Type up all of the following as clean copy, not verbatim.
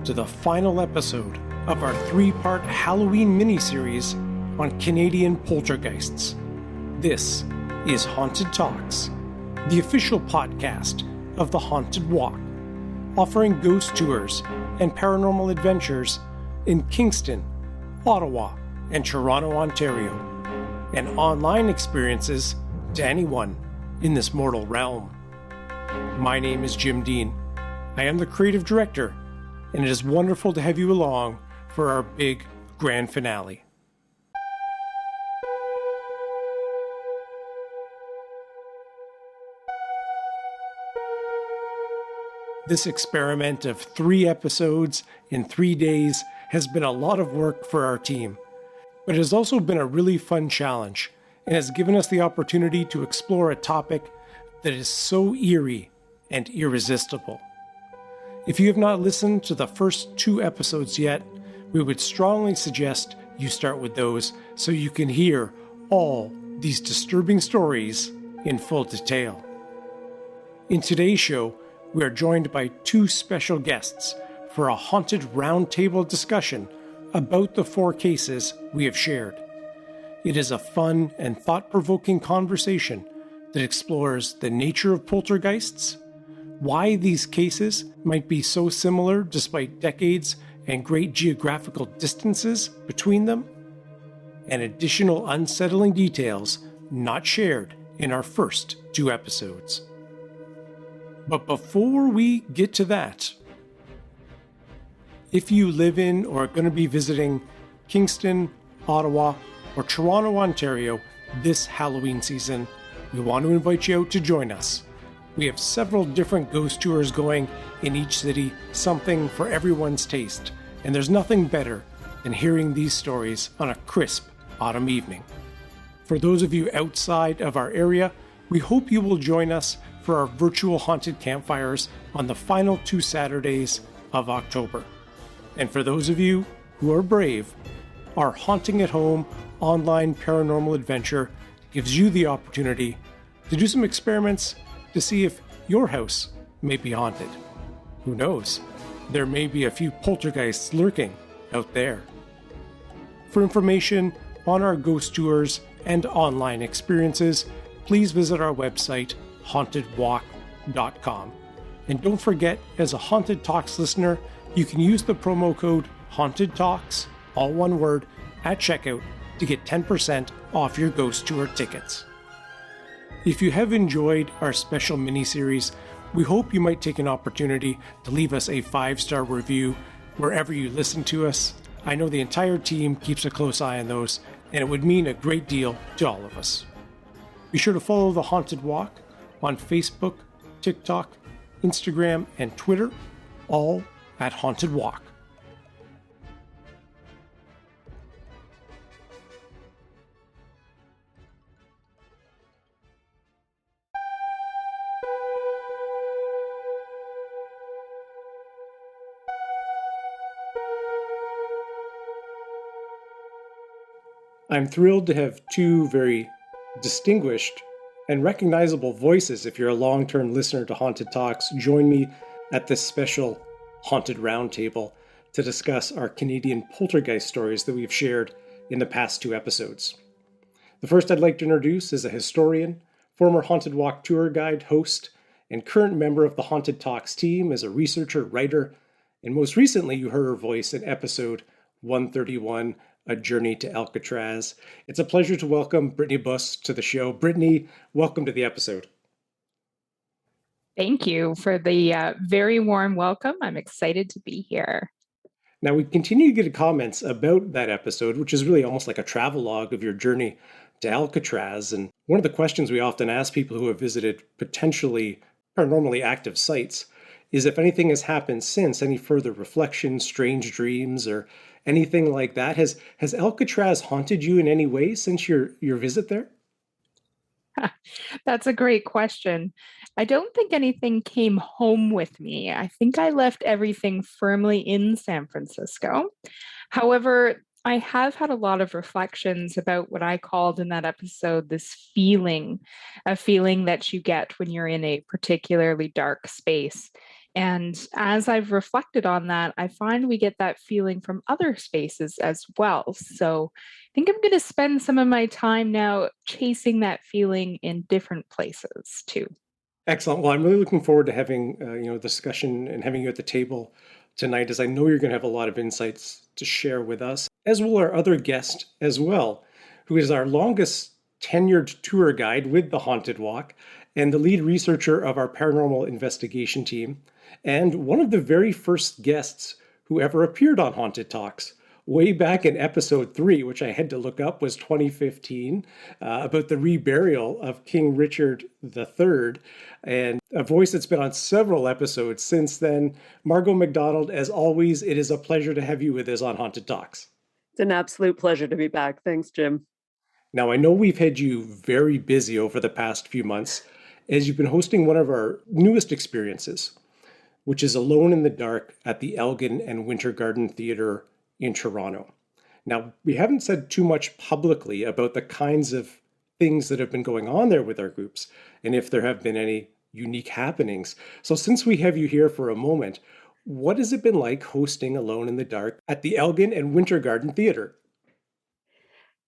to the final episode of our 3-part Halloween miniseries on Canadian poltergeists. This is Haunted Talks, the official podcast of the Haunted Walk, offering ghost tours and paranormal adventures in Kingston, Ottawa, and Toronto, Ontario, and online experiences to anyone in this mortal realm. My name is Jim Dean. I am the creative director, and it is wonderful to have you along for our big grand finale. This experiment of 3 episodes in 3 days has been a lot of work for our team, but it has also been a really fun challenge and has given us the opportunity to explore a topic that is so eerie and irresistible. If you have not listened to the first 2 episodes yet, we would strongly suggest you start with those so you can hear all these disturbing stories in full detail. In today's show, we are joined by 2 special guests for a haunted roundtable discussion about the 4 cases we have shared. It is a fun and thought-provoking conversation that explores the nature of poltergeists, why these cases might be so similar despite decades and great geographical distances between them, and additional unsettling details not shared in our first 2 episodes. But before we get to that, if you live in or are going to be visiting Kingston, Ottawa, or Toronto, Ontario this Halloween season, we want to invite you out to join us. We have several different ghost tours going in each city, something for everyone's taste, and there's nothing better than hearing these stories on a crisp autumn evening. For those of you outside of our area, we hope you will join us for our virtual haunted campfires on the final 2 Saturdays of October. And for those of you who are brave, our Haunting at Home online paranormal adventure gives you the opportunity to do some experiments to see if your house may be haunted. Who knows? There may be a few poltergeists lurking out there. For information on our ghost tours and online experiences, please visit our website, hauntedwalk.com. And don't forget, as a Haunted Talks listener, you can use the promo code Haunted Talks, all one word, at checkout to get 10% off your ghost tour tickets. If you have enjoyed our special mini-series, we hope you might take an opportunity to leave us a 5-star review wherever you listen to us. I know the entire team keeps a close eye on those, and it would mean a great deal to all of us. Be sure to follow The Haunted Walk on Facebook, TikTok, Instagram, and Twitter, all at Haunted Walk. I'm thrilled to have 2 very distinguished and recognizable voices, if you're a long-term listener to Haunted Talks, join me at this special Haunted Roundtable to discuss our Canadian poltergeist stories that we've shared in the past 2 episodes. The first I'd like to introduce is a historian, former Haunted Walk tour guide, host, and current member of the Haunted Talks team as a researcher, writer, and most recently you heard her voice in episode 131, A Journey to Alcatraz. It's a pleasure to welcome Brittney Bos to the show. Brittney, welcome to the episode. Thank you for the very warm welcome. I'm excited to be here. Now, we continue to get comments about that episode, which is really almost like a travelogue of your journey to Alcatraz. And one of the questions we often ask people who have visited potentially paranormally active sites is if anything has happened since, any further reflections, strange dreams, or anything like that. Has Alcatraz haunted you in any way since your visit there? That's a great question. I don't think anything came home with me. I think I left everything firmly in San Francisco. However, I have had a lot of reflections about what I called in that episode this feeling, a feeling that you get when you're in a particularly dark space. And as I've reflected on that, I find we get that feeling from other spaces as well. So I think I'm going to spend some of my time now chasing that feeling in different places too. Excellent. Well, I'm really looking forward to having discussion and having you at the table tonight, as I know you're going to have a lot of insights to share with us, as will our other guest as well, who is our longest tenured tour guide with the Haunted Walk and the lead researcher of our paranormal investigation team, and one of the very first guests who ever appeared on Haunted Talks. Way back in episode 3, which I had to look up, was 2015, about the reburial of King Richard III, and a voice that's been on several episodes since then. Margo MacDonald, as always, it is a pleasure to have you with us on Haunted Talks. It's an absolute pleasure to be back. Thanks, Jim. Now, I know we've had you very busy over the past few months as you've been hosting one of our newest experiences, which is Alone in the Dark at the Elgin and Winter Garden Theatre in Toronto. Now, we haven't said too much publicly about the kinds of things that have been going on there with our groups and if there have been any unique happenings. So since we have you here for a moment, what has it been like hosting Alone in the Dark at the Elgin and Winter Garden Theatre?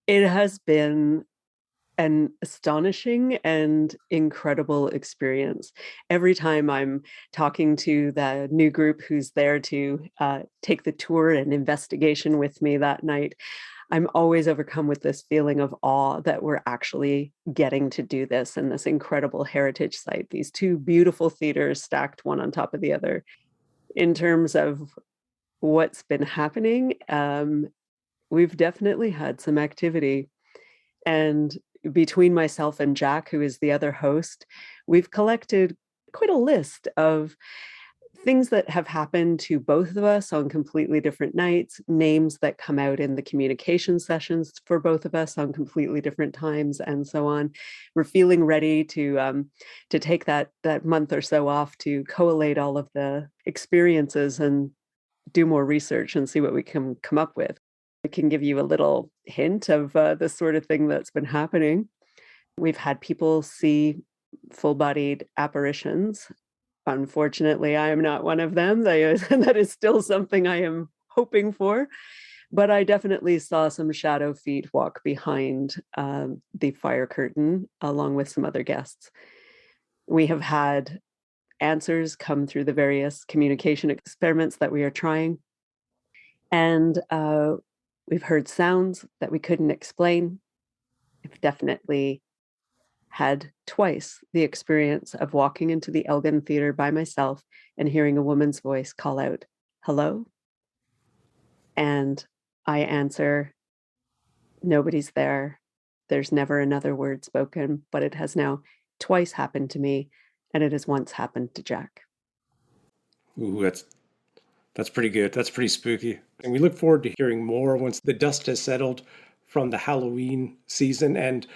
It has been an astonishing and incredible experience. Every time I'm talking to the new group who's there to take the tour and investigation with me that night, I'm always overcome with this feeling of awe that we're actually getting to do this in this incredible heritage site, these two beautiful theaters stacked one on top of the other. In terms of what's been happening, we've definitely had some activity. And between myself and Jack, who is the other host, we've collected quite a list of things that have happened to both of us on completely different nights, names that come out in the communication sessions for both of us on completely different times, and so on. We're feeling ready to take that month or so off to collate all of the experiences and do more research and see what we can come up with. I can give you a little hint of the sort of thing that's been happening. We've had people see full-bodied apparitions. Unfortunately, I am not one of them. That is still something I am hoping for. But I definitely saw some shadow feet walk behind the fire curtain, along with some other guests. We have had answers come through the various communication experiments that we are trying. And we've heard sounds that we couldn't explain. I've definitely had twice the experience of walking into the Elgin Theatre by myself and hearing a woman's voice call out, "Hello?" And I answer, "Nobody's there. There's never another word spoken," but it has now twice happened to me, and it has once happened to Jack. Ooh, that's pretty good. That's pretty spooky. And we look forward to hearing more once the dust has settled from the Halloween season. And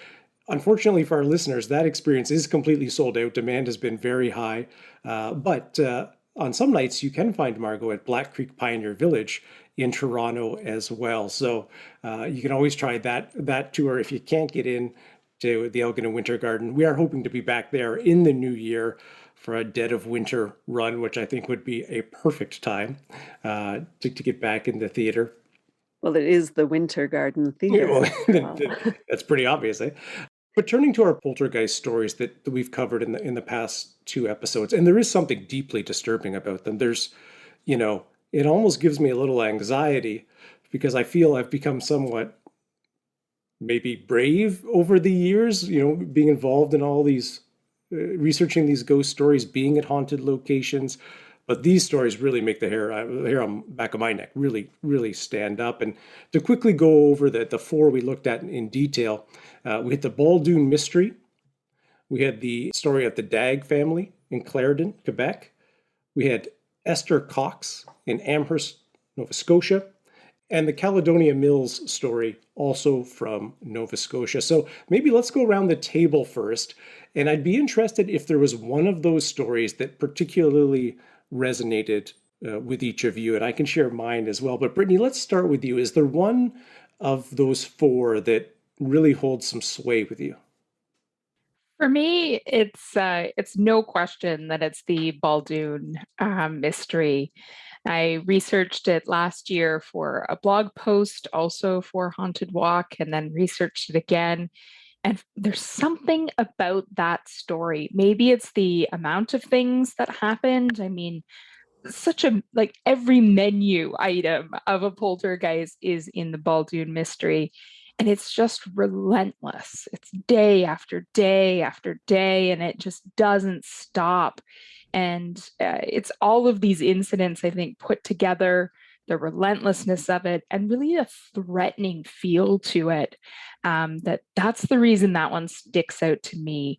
unfortunately for our listeners, that experience is completely sold out. Demand has been very high. But on some nights, you can find Margo at Black Creek Pioneer Village in Toronto as well. So you can always try that tour if you can't get in to the Elgin and Winter Garden. We are hoping to be back there in the new year for a dead of winter run, which I think would be a perfect time to get back in the theater. Well, it is the Winter Garden Theatre. Yeah, well, that's pretty obvious, eh? But turning to our poltergeist stories that we've covered in the past 2 episodes, and there is something deeply disturbing about them. There's, it almost gives me a little anxiety because I feel I've become somewhat maybe brave over the years, being involved in all these researching these ghost stories, being at haunted locations. But these stories really make the hair on the back of my neck really, really stand up. And to quickly go over the 4 we looked at in detail, we had the Baldoon mystery. We had the story of the Dag family in Clarendon, Quebec. We had Esther Cox in Amherst, Nova Scotia. And the Caledonia Mills story, also from Nova Scotia. So maybe let's go around the table first. And I'd be interested if there was one of those stories that particularly resonated with each of you. And I can share mine as well. But Brittney, let's start with you. Is there one of those 4 that really holds some sway with you? For me, it's no question that it's the Baldoon mystery. I researched it last year for a blog post, also for Haunted Walk, and then researched it again. And there's something about that story. Maybe it's the amount of things that happened. I mean, such a like every menu item of a poltergeist is in the Baldoon mystery. And it's just relentless. It's day after day after day, and it just doesn't stop. And it's all of these incidents, I think, put together, the relentlessness of it, and really a threatening feel to it. That's the reason that one sticks out to me.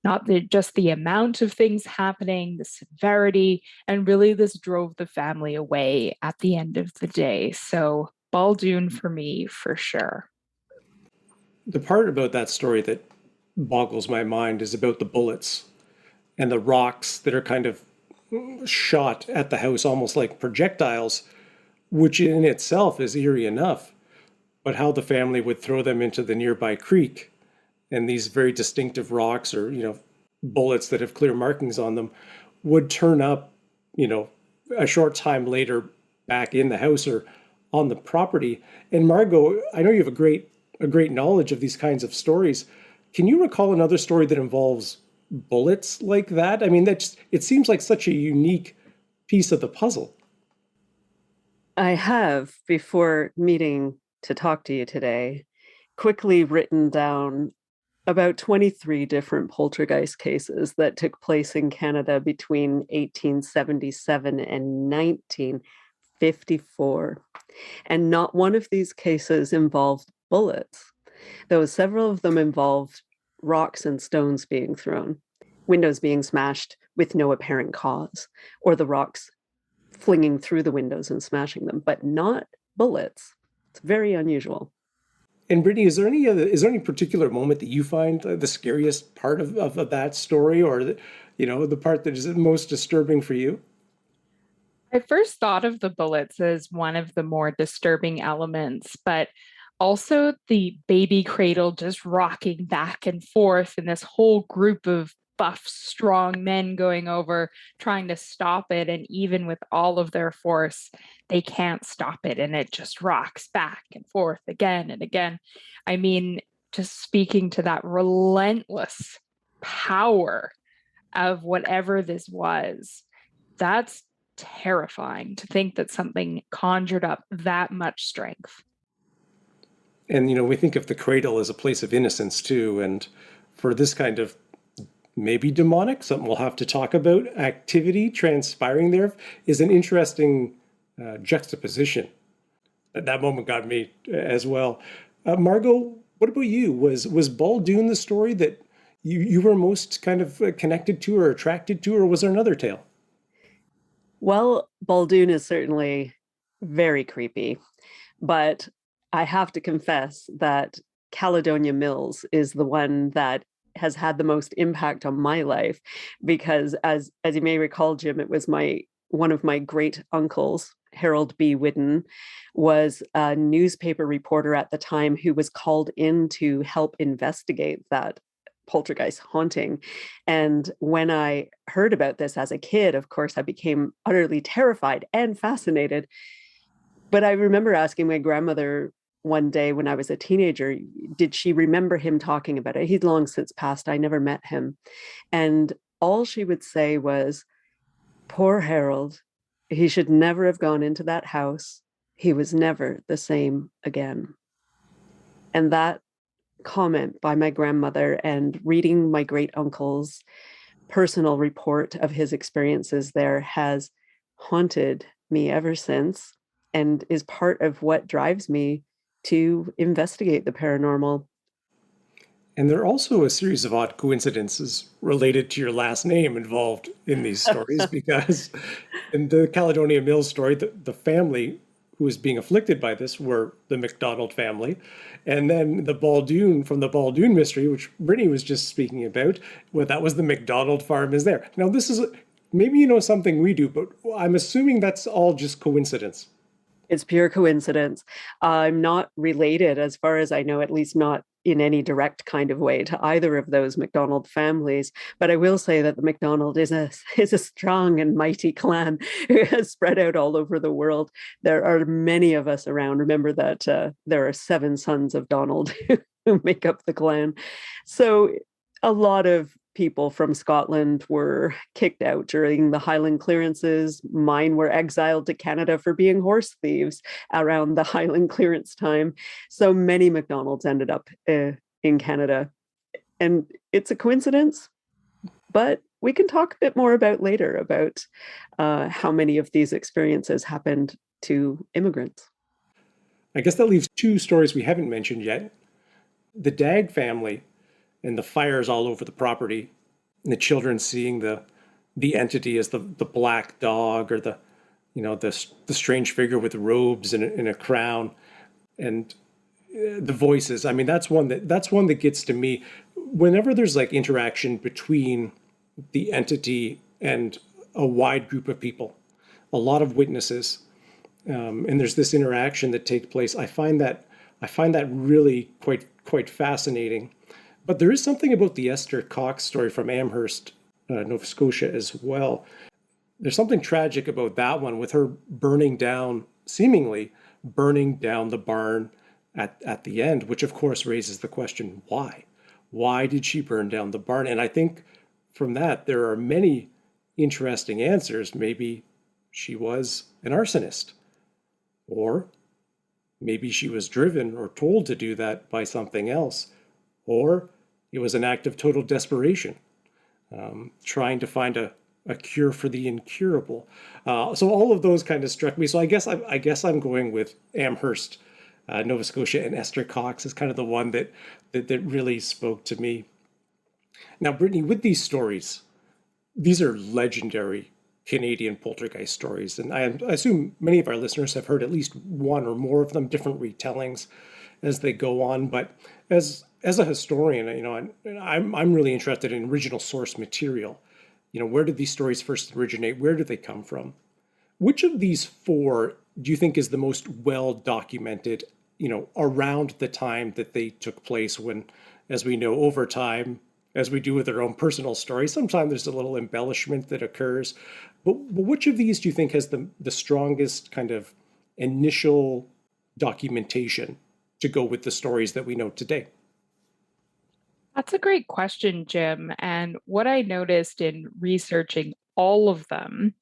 Not just the amount of things happening, the severity, and really this drove the family away at the end of the day. So Baldoon for me, for sure. The part about that story that boggles my mind is about the bullets and the rocks that are kind of shot at the house almost like projectiles, which in itself is eerie enough. But how the family would throw them into the nearby creek, and these very distinctive rocks or, bullets that have clear markings on them would turn up, a short time later back in the house or on the property. And Margo, I know you have a great knowledge of these kinds of stories. Can you recall another story that involves bullets like that? I mean, it seems like such a unique piece of the puzzle. I have, before meeting to talk to you today, quickly written down about 23 different poltergeist cases that took place in Canada between 1877 and 1954. And not one of these cases involved bullets, though several of them involved rocks and stones being thrown, windows being smashed with no apparent cause, or the rocks flinging through the windows and smashing them, but not bullets. It's very unusual. And Brittney, is there any particular moment that you find the scariest part of that story, or the part that is most disturbing for you? I first thought of the bullets as one of the more disturbing elements, but also the baby cradle just rocking back and forth, and this whole group of buff, strong men going over trying to stop it. And even with all of their force, they can't stop it. And it just rocks back and forth again and again. I mean, just speaking to that relentless power of whatever this was, that's terrifying to think that something conjured up that much strength. And we think of the cradle as a place of innocence too, and for this kind of maybe demonic, something we'll have to talk about, activity transpiring there is an interesting juxtaposition. That moment got me as well. Margo, what about you? Was Baldoon the story that you were most kind of connected to or attracted to, or was there another tale? Well, Baldoon is certainly very creepy, but I have to confess that Caledonia Mills is the one that has had the most impact on my life, because as you may recall, Jim, it was one of my great uncles, Harold B. Whidden, was a newspaper reporter at the time who was called in to help investigate that poltergeist haunting. And when I heard about this as a kid, of course, I became utterly terrified and fascinated. But I remember asking my grandmother one day when I was a teenager, did she remember him talking about it? He'd long since passed. I never met him. And all she would say was, poor Harold, he should never have gone into that house. He was never the same again. And that comment by my grandmother, and reading my great uncle's personal report of his experiences there, has haunted me ever since, and is part of what drives me to investigate the paranormal. And there are also a series of odd coincidences related to your last name involved in these stories, because in the Caledonia Mills story, the family who was being afflicted by this were the MacDonald family. And then the Baldoon, from the Baldoon mystery, which Brittney was just speaking about, well, that was the MacDonald farm is there. Now, this is maybe something we do, but I'm assuming that's all just coincidence. It's pure coincidence. I'm not related, as far as I know, at least not in any direct kind of way to either of those MacDonald families. But I will say that the MacDonald is a strong and mighty clan who has spread out all over the world. There are many of us around. Remember that there are 7 sons of Donald who make up the clan. So a lot of people from Scotland were kicked out during the Highland clearances. Mine were exiled to Canada for being horse thieves around the Highland clearance time. So many MacDonalds ended up in Canada. And it's a coincidence, but we can talk a bit more about later about how many of these experiences happened to immigrants. I guess that leaves 2 stories we haven't mentioned yet. The Dagg family and the fires all over the property, and the children seeing the entity as the black dog, or the strange figure with robes and a crown, and the voices. I mean, that's one that gets to me. Whenever there's like interaction between the entity and a wide group of people, a lot of witnesses, and there's this interaction that takes place, I find that really quite fascinating. But there is something about the Esther Cox story from Amherst, Nova Scotia as well. There's something tragic about that one, with her seemingly burning down the barn at the end, which of course raises the question, why? Why did she burn down the barn? And I think from that, there are many interesting answers. Maybe she was an arsonist, or maybe she was driven or told to do that by something else, or it was an act of total desperation, trying to find a cure for the incurable. So all of those kind of struck me. So I guess I'm going with Amherst, Nova Scotia, and Esther Cox is kind of the one that really spoke to me. Now, Brittney, with these stories, these are legendary Canadian poltergeist stories, and I assume many of our listeners have heard at least one or more of them, different retellings as they go on. But as a historian, I'm really interested in original source material. Where did these stories first originate? Where did they come from? Which of these 4 do you think is the most well documented, around the time that they took place, when, as we know, over time, as we do with our own personal stories, sometimes there's a little embellishment that occurs. But which of these do you think has the strongest kind of initial documentation to go with the stories that we know today? That's a great question, Jim. And what I noticed in researching all of them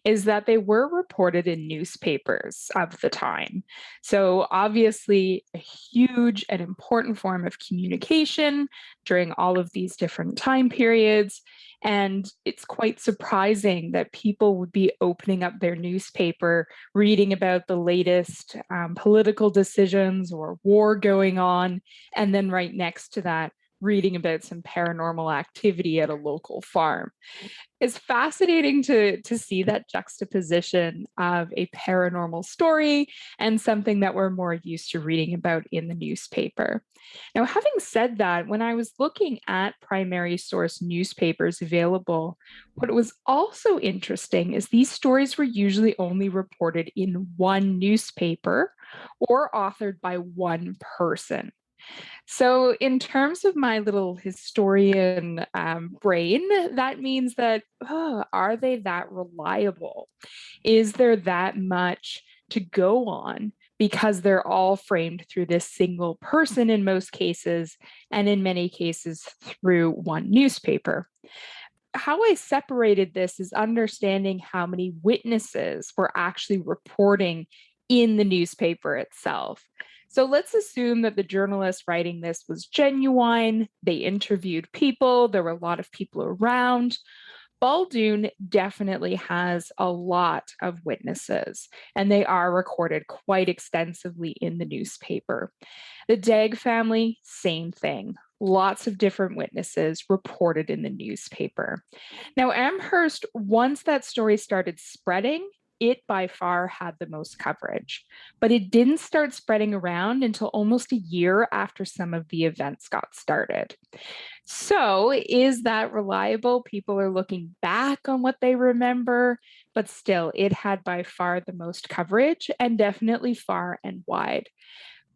is that they were reported in newspapers of the time. So, obviously, a huge and important form of communication during all of these different time periods. And it's quite surprising that people would be opening up their newspaper, reading about the latest political decisions or war going on, and then right next to that, reading about some paranormal activity at a local farm. It's fascinating to see that juxtaposition of a paranormal story and something that we're more used to reading about in the newspaper. Now, having said that, when I was looking at primary source newspapers available, what was also interesting is these stories were usually only reported in one newspaper or authored by one person. So, in terms of my little historian brain, that means that, are they that reliable? Is there that much to go on? Because they're all framed through this single person in most cases, and in many cases through one newspaper. How I separated this is understanding how many witnesses were actually reporting in the newspaper itself. So let's assume that the journalist writing this was genuine. They interviewed people. There were a lot of people around. Baldoon definitely has a lot of witnesses, and they are recorded quite extensively in the newspaper. The Dagg family, same thing. Lots of different witnesses reported in the newspaper. Now, Amherst, once that story started spreading, it by far had the most coverage, but it didn't start spreading around until almost a year after some of the events got started. So, is that reliable? People are looking back on what they remember, but still, it had by far the most coverage and definitely far and wide.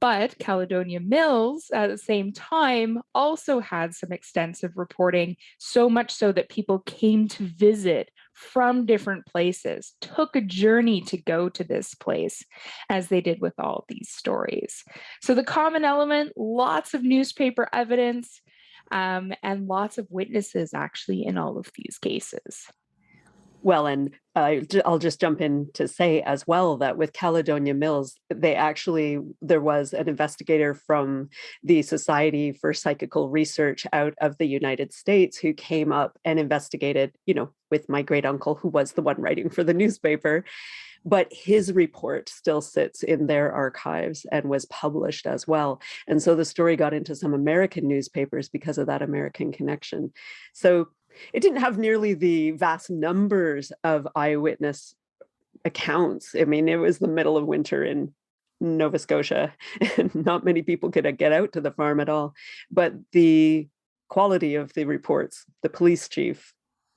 But Caledonia Mills, at the same time, also had some extensive reporting, so much so that people came to visit from different places, took a journey to go to this place, as they did with all these stories. So the common element, lots of newspaper evidence, and lots of witnesses actually in all of these cases. Well, and I'll just jump in to say as well that with Caledonia Mills, there was an investigator from the Society for Psychical Research out of the United States who came up and investigated, with my great uncle, who was the one writing for the newspaper. But his report still sits in their archives and was published as well. And so the story got into some American newspapers because of that American connection. So it didn't have nearly the vast numbers of eyewitness accounts. I mean, it was the middle of winter in Nova Scotia, and not many people could get out to the farm at all. But the quality of the reports, the police chief,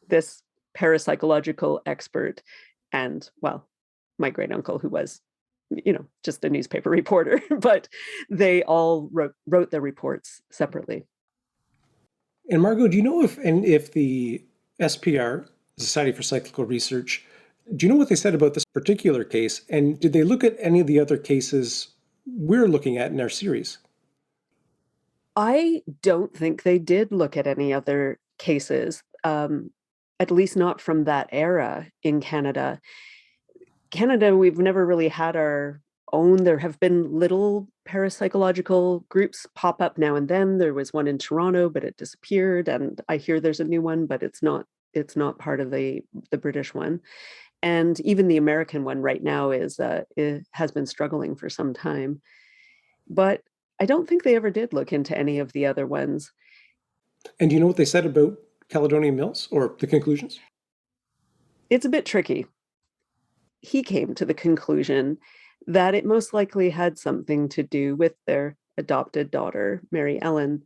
this parapsychological expert, and, well, my great uncle, who was, just a newspaper reporter, but they all wrote their reports separately. And Margo, do you know if the SPR, Society for Psychical Research, do you know what they said about this particular case? And did they look at any of the other cases we're looking at in our series? I don't think they did look at any other cases, at least not from that era in Canada. Canada, we've never really had our own. There have been little parapsychological groups pop up now and then. There was one in Toronto, but it disappeared. And I hear there's a new one, but it's not part of the British one. And even the American one right now it has been struggling for some time. But I don't think they ever did look into any of the other ones. And do you know what they said about Caledonia Mills, or the conclusions? It's a bit tricky. He came to the conclusion that it most likely had something to do with their adopted daughter, Mary Ellen,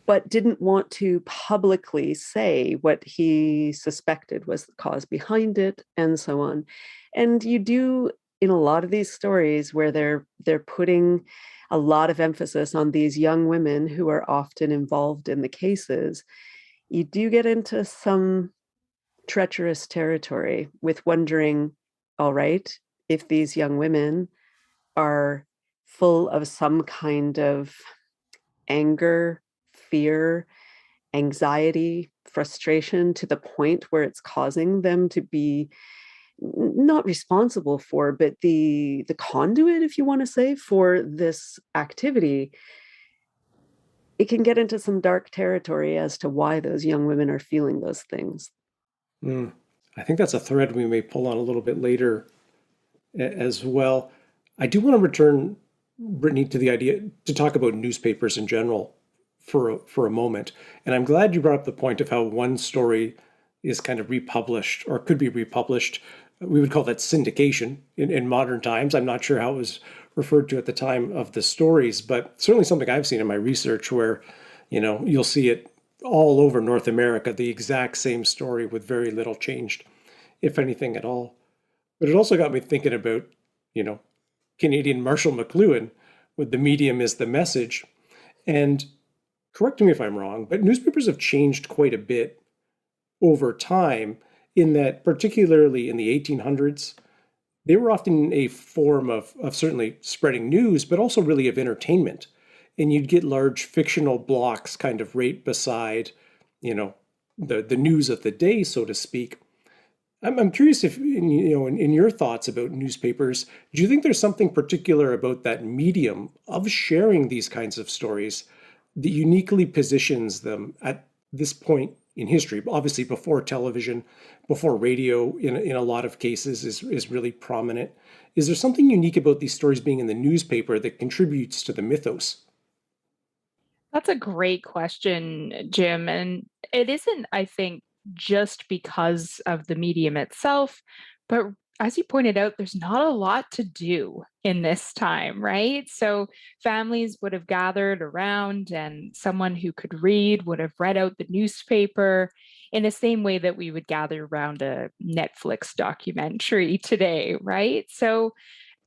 but didn't want to publicly say what he suspected was the cause behind it, and so on. And you do, in a lot of these stories where they're putting a lot of emphasis on these young women who are often involved in the cases, you do get into some treacherous territory with wondering, all right, if these young women are full of some kind of anger, fear, anxiety, frustration to the point where it's causing them to be not responsible for, but the conduit, if you want to say, for this activity, it can get into some dark territory as to why those young women are feeling those things. I think that's a thread we may pull on a little bit later as well. I do want to return, Brittney, to the idea to talk about newspapers in general for a moment. And I'm glad you brought up the point of how one story is kind of republished or could be republished. We would call that syndication in modern times. I'm not sure how it was referred to at the time of the stories, but certainly something I've seen in my research where, you'll see it all over North America, the exact same story with very little changed, if anything at all. But it also got me thinking about, Canadian Marshall McLuhan with "the medium is the message." And correct me if I'm wrong, but newspapers have changed quite a bit over time, in that particularly in the 1800s, they were often a form of certainly spreading news, but also really of entertainment. And you'd get large fictional blocks kind of right beside, the news of the day, so to speak. I'm curious if, in your thoughts about newspapers, do you think there's something particular about that medium of sharing these kinds of stories that uniquely positions them at this point in history? Obviously, before television, before radio, in a lot of cases, is really prominent. Is there something unique about these stories being in the newspaper that contributes to the mythos? That's a great question, Jim. And it isn't, I think, just because of the medium itself, but as you pointed out, there's not a lot to do in this time, right? So families would have gathered around, and someone who could read would have read out the newspaper in the same way that we would gather around a Netflix documentary today, right? So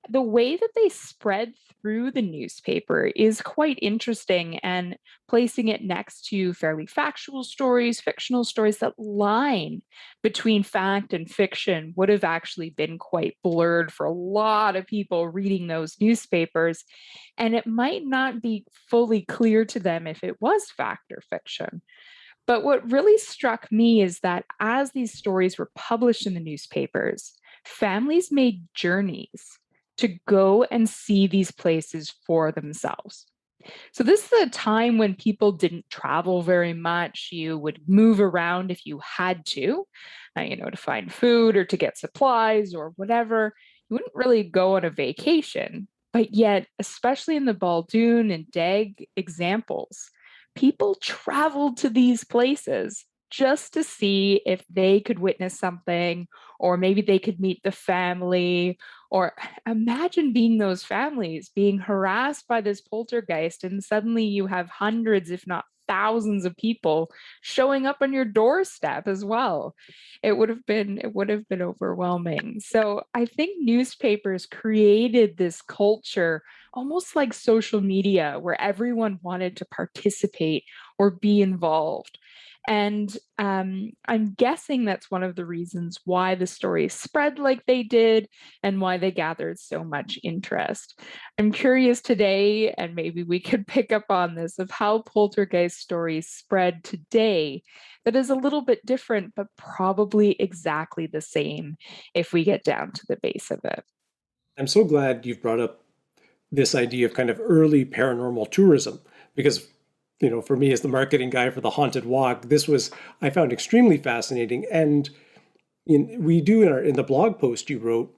the way that they spread through the newspaper is quite interesting, and placing it next to fairly factual stories, fictional stories, that line between fact and fiction would have actually been quite blurred for a lot of people reading those newspapers. And it might not be fully clear to them if it was fact or fiction. But what really struck me is that as these stories were published in the newspapers, families made journeys to go and see these places for themselves. So, this is a time when people didn't travel very much. You would move around if you had to, to find food or to get supplies or whatever. You wouldn't really go on a vacation. But yet, especially in the Baldoon and Dag examples, people traveled to these places just to see if they could witness something, or maybe they could meet the family. Or imagine being those families being harassed by this poltergeist, and suddenly you have hundreds, if not thousands of people showing up on your doorstep as well. It would have been overwhelming. So I think newspapers created this culture almost like social media where everyone wanted to participate or be involved. And I'm guessing that's one of the reasons why the stories spread like they did and why they gathered so much interest. I'm curious today, and maybe we could pick up on this, of how poltergeist stories spread today that is a little bit different, but probably exactly the same if we get down to the base of it. I'm so glad you've brought up this idea of kind of early paranormal tourism, because for me as the marketing guy for the Haunted Walk, this was, I found, extremely fascinating. And we do in the blog post you wrote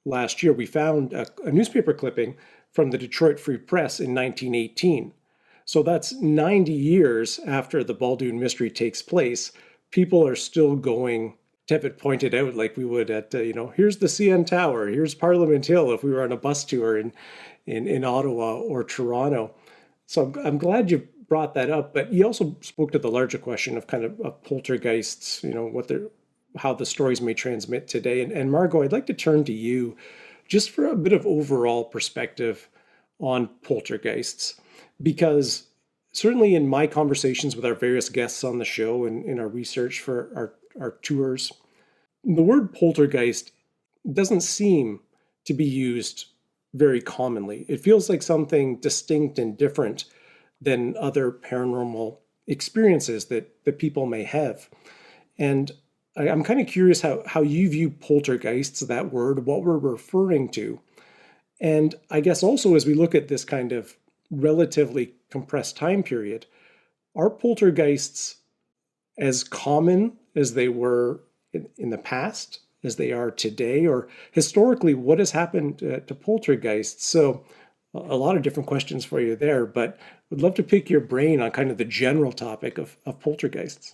last year, we found a newspaper clipping from the Detroit Free Press in 1918. So that's 90 years after the Baldoon mystery takes place. People are still going to have it pointed out like we would at, here's the CN Tower, here's Parliament Hill if we were on a bus tour in Ottawa or Toronto. So I'm glad you brought that up, but you also spoke to the larger question of kind of poltergeists, how the stories may transmit today. And Margo, I'd like to turn to you just for a bit of overall perspective on poltergeists, because certainly in my conversations with our various guests on the show and in our research for our tours, the word poltergeist doesn't seem to be used very commonly. It feels like something distinct and different than other paranormal experiences that people may have. And I'm kind of curious how you view poltergeists, that word, what we're referring to. And I guess also as we look at this kind of relatively compressed time period, are poltergeists as common as they were in the past, as they are today, or historically, what has happened to poltergeists? So a lot of different questions for you there, but would love to pick your brain on kind of the general topic of poltergeists.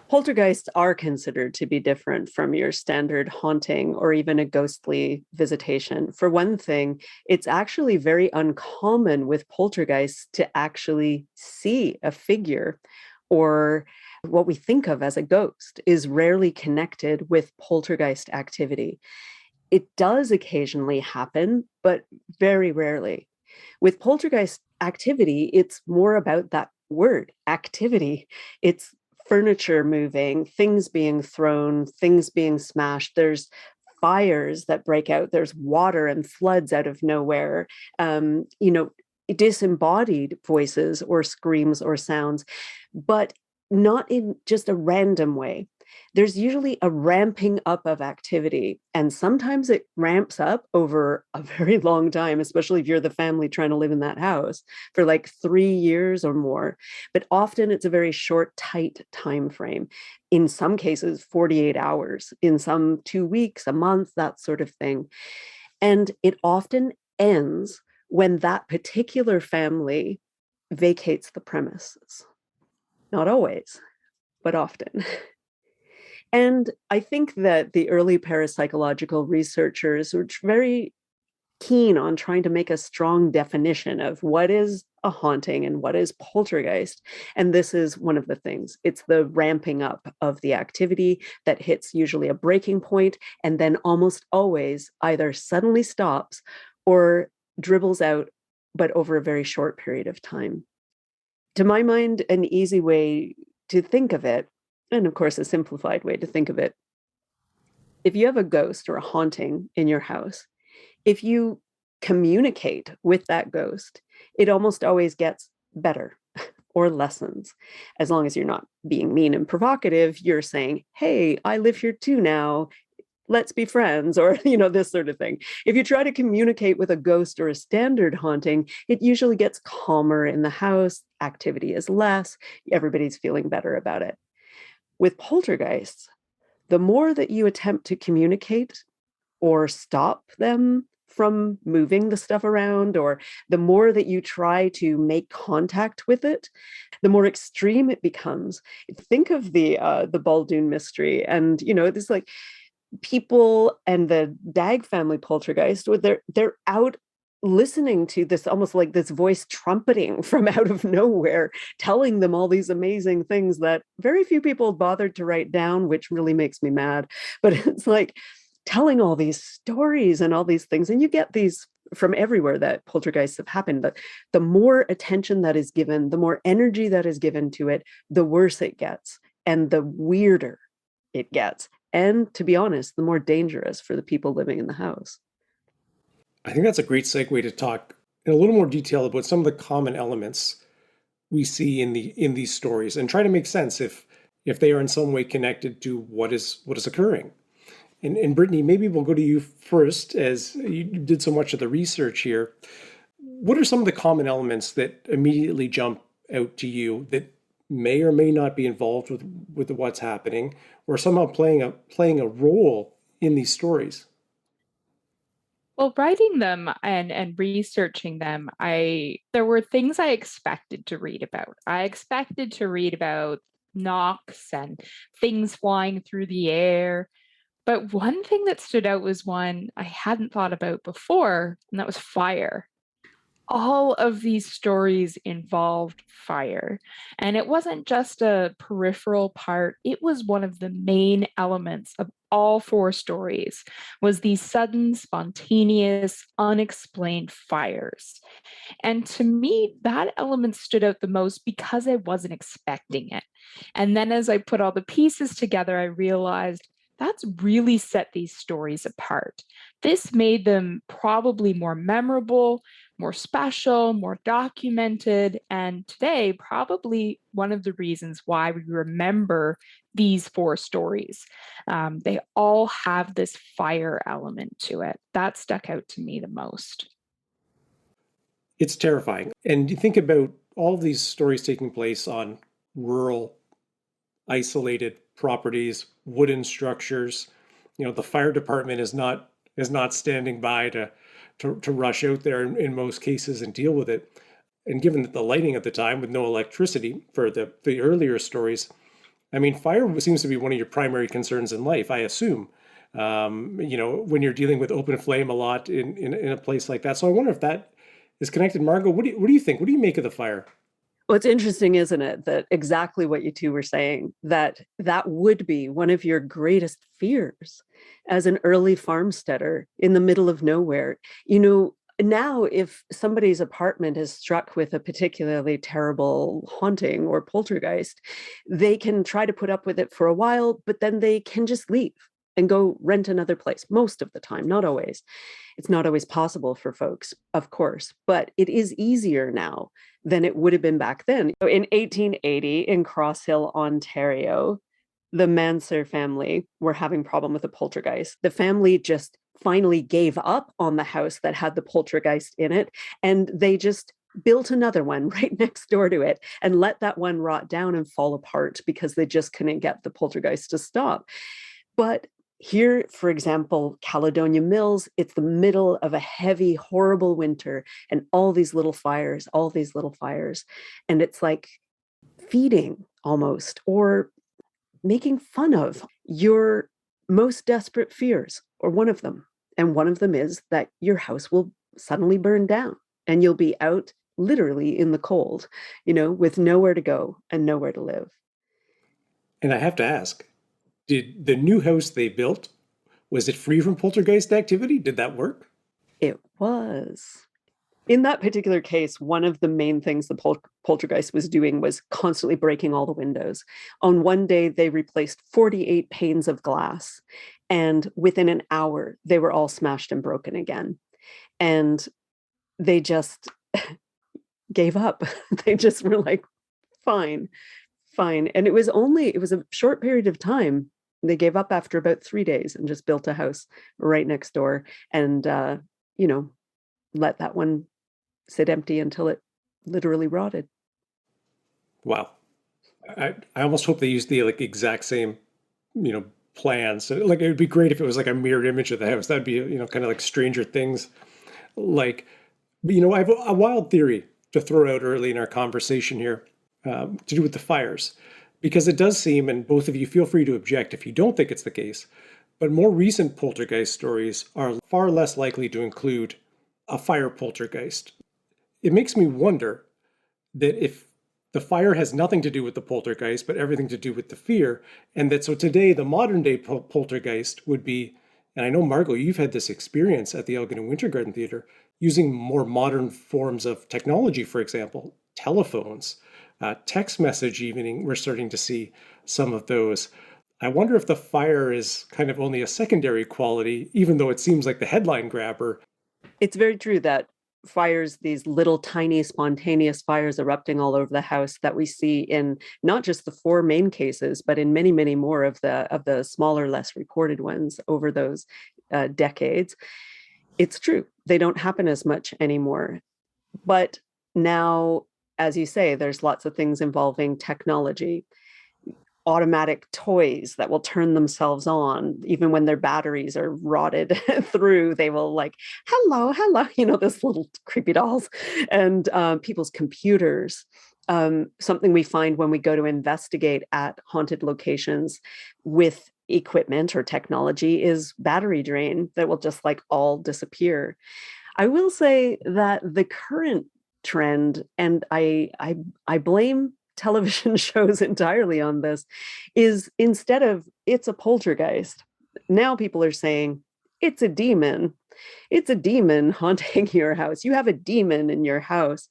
Poltergeists are considered to be different from your standard haunting or even a ghostly visitation. For one thing, it's actually very uncommon with poltergeists to actually see a figure, or what we think of as a ghost is rarely connected with poltergeist activity. It does occasionally happen, but very rarely. With poltergeist activity, it's more about that word, activity. It's furniture moving, things being thrown, things being smashed. There's fires that break out. There's water and floods out of nowhere. Disembodied voices or screams or sounds, but not in just a random way. There's usually a ramping up of activity, and sometimes it ramps up over a very long time, especially if you're the family trying to live in that house for like 3 years or more. But often it's a very short, tight time frame. In some cases, 48 hours, in some 2 weeks, a month, that sort of thing. And it often ends when that particular family vacates the premises. Not always, but often. And I think that the early parapsychological researchers were very keen on trying to make a strong definition of what is a haunting and what is poltergeist. And this is one of the things. It's the ramping up of the activity that hits usually a breaking point and then almost always either suddenly stops or dribbles out, but over a very short period of time. To my mind, an easy way to think of it, and of course, a simplified way to think of it, if you have a ghost or a haunting in your house, if you communicate with that ghost, it almost always gets better or lessens. As long as you're not being mean and provocative, you're saying, hey, I live here too now. Let's be friends, or, this sort of thing. If you try to communicate with a ghost or a standard haunting, it usually gets calmer in the house. Activity is less. Everybody's feeling better about it. With poltergeists, the more that you attempt to communicate or stop them from moving the stuff around, or the more that you try to make contact with it, the more extreme it becomes. Think of the Baldoon mystery, and it's like people and the Dag family poltergeist, where they're out listening to this, almost like this voice trumpeting from out of nowhere, telling them all these amazing things that very few people bothered to write down, which really makes me mad. But it's like telling all these stories and all these things, and you get these from everywhere that poltergeists have happened. But the more attention that is given, the more energy that is given to it, the worse it gets and the weirder it gets. And to be honest, the more dangerous for the people living in the house. I think that's a great segue to talk in a little more detail about some of the common elements we see in these stories, and try to make sense if they are in some way connected to what is occurring. And Brittney, maybe we'll go to you first, as you did so much of the research here. What are some of the common elements that immediately jump out to you that may or may not be involved with what's happening, or somehow playing a role in these stories? Well, writing them and researching them, there were things I expected to read about. I expected to read about knocks and things flying through the air. But one thing that stood out was one I hadn't thought about before, and that was fire. All of these stories involved fire. And it wasn't just a peripheral part, it was one of the main elements of all four stories, was these sudden, spontaneous, unexplained fires. And to me, that element stood out the most because I wasn't expecting it. And then as I put all the pieces together, I realized that's really set these stories apart. This made them probably more memorable, more special, more documented, and today, probably one of the reasons why we remember these four stories. They all have this fire element to it. That stuck out to me the most. It's terrifying. And you think about all of these stories taking place on rural, isolated properties, wooden structures. The fire department is not standing by to rush out there in most cases and deal with it. And given that the lighting at the time, with no electricity for the earlier stories, I mean, fire seems to be one of your primary concerns in life, I assume. When you're dealing with open flame a lot in a place like that. So I wonder if that is connected. Margo, what do you think? What do you make of the fire? Well, it's interesting, isn't it, that exactly what you two were saying, that would be one of your greatest fears as an early farmsteader in the middle of nowhere. Now, if somebody's apartment is struck with a particularly terrible haunting or poltergeist, they can try to put up with it for a while, but then they can just leave and go rent another place most of the time, not always. It's not always possible for folks, of course, but it is easier now than it would have been back then. In 1880, in Cross Hill, Ontario, the Manser family were having a problem with a poltergeist. The family just finally gave up on the house that had the poltergeist in it, and they just built another one right next door to it and let that one rot down and fall apart because they just couldn't get the poltergeist to stop. But here, for example, Caledonia Mills, it's the middle of a heavy, horrible winter, and all these little fires. And it's like feeding almost, or making fun of your most desperate fears, or one of them. And one of them is that your house will suddenly burn down and you'll be out literally in the cold, with nowhere to go and nowhere to live. And I have to ask, did the new house they built, was it free from poltergeist activity? Did that work? It was. In that particular case, one of the main things the poltergeist was doing was constantly breaking all the windows. On one day, they replaced 48 panes of glass, and within an hour, they were all smashed and broken again. And they just gave up. They just were like, fine. And it was a short period of time. They gave up after about 3 days and just built a house right next door and, let that one sit empty until it literally rotted. Wow. I almost hope they used the exact same, plans. So, it would be great if it was like a mirrored image of the house. That'd be, kind of like Stranger Things. I have a wild theory to throw out early in our conversation here, to do with the fires, because it does seem, and both of you feel free to object if you don't think it's the case, but more recent poltergeist stories are far less likely to include a fire poltergeist. It makes me wonder that if the fire has nothing to do with the poltergeist, but everything to do with the fear, and that so today the modern day poltergeist would be, and I know, Margo, you've had this experience at the Elgin and Winter Garden Theatre, using more modern forms of technology, for example, telephones, text message evening, we're starting to see some of those. I wonder if the fire is kind of only a secondary quality, even though it seems like the headline grabber. It's very true that fires, these little tiny spontaneous fires erupting all over the house that we see in not just the 4 main cases, but in many, many more of the smaller, less reported ones over those decades. It's true. They don't happen as much anymore. But now, as you say, there's lots of things involving technology. Automatic toys that will turn themselves on even when their batteries are rotted through. They will like, hello, this little creepy dolls, and people's computers. Something we find when we go to investigate at haunted locations with equipment or technology is battery drain that will just like all disappear. I will say that the current trend, and I blame television shows entirely on this, is instead of it's a poltergeist, now people are saying it's a demon. It's a demon haunting your house. You have a demon in your house.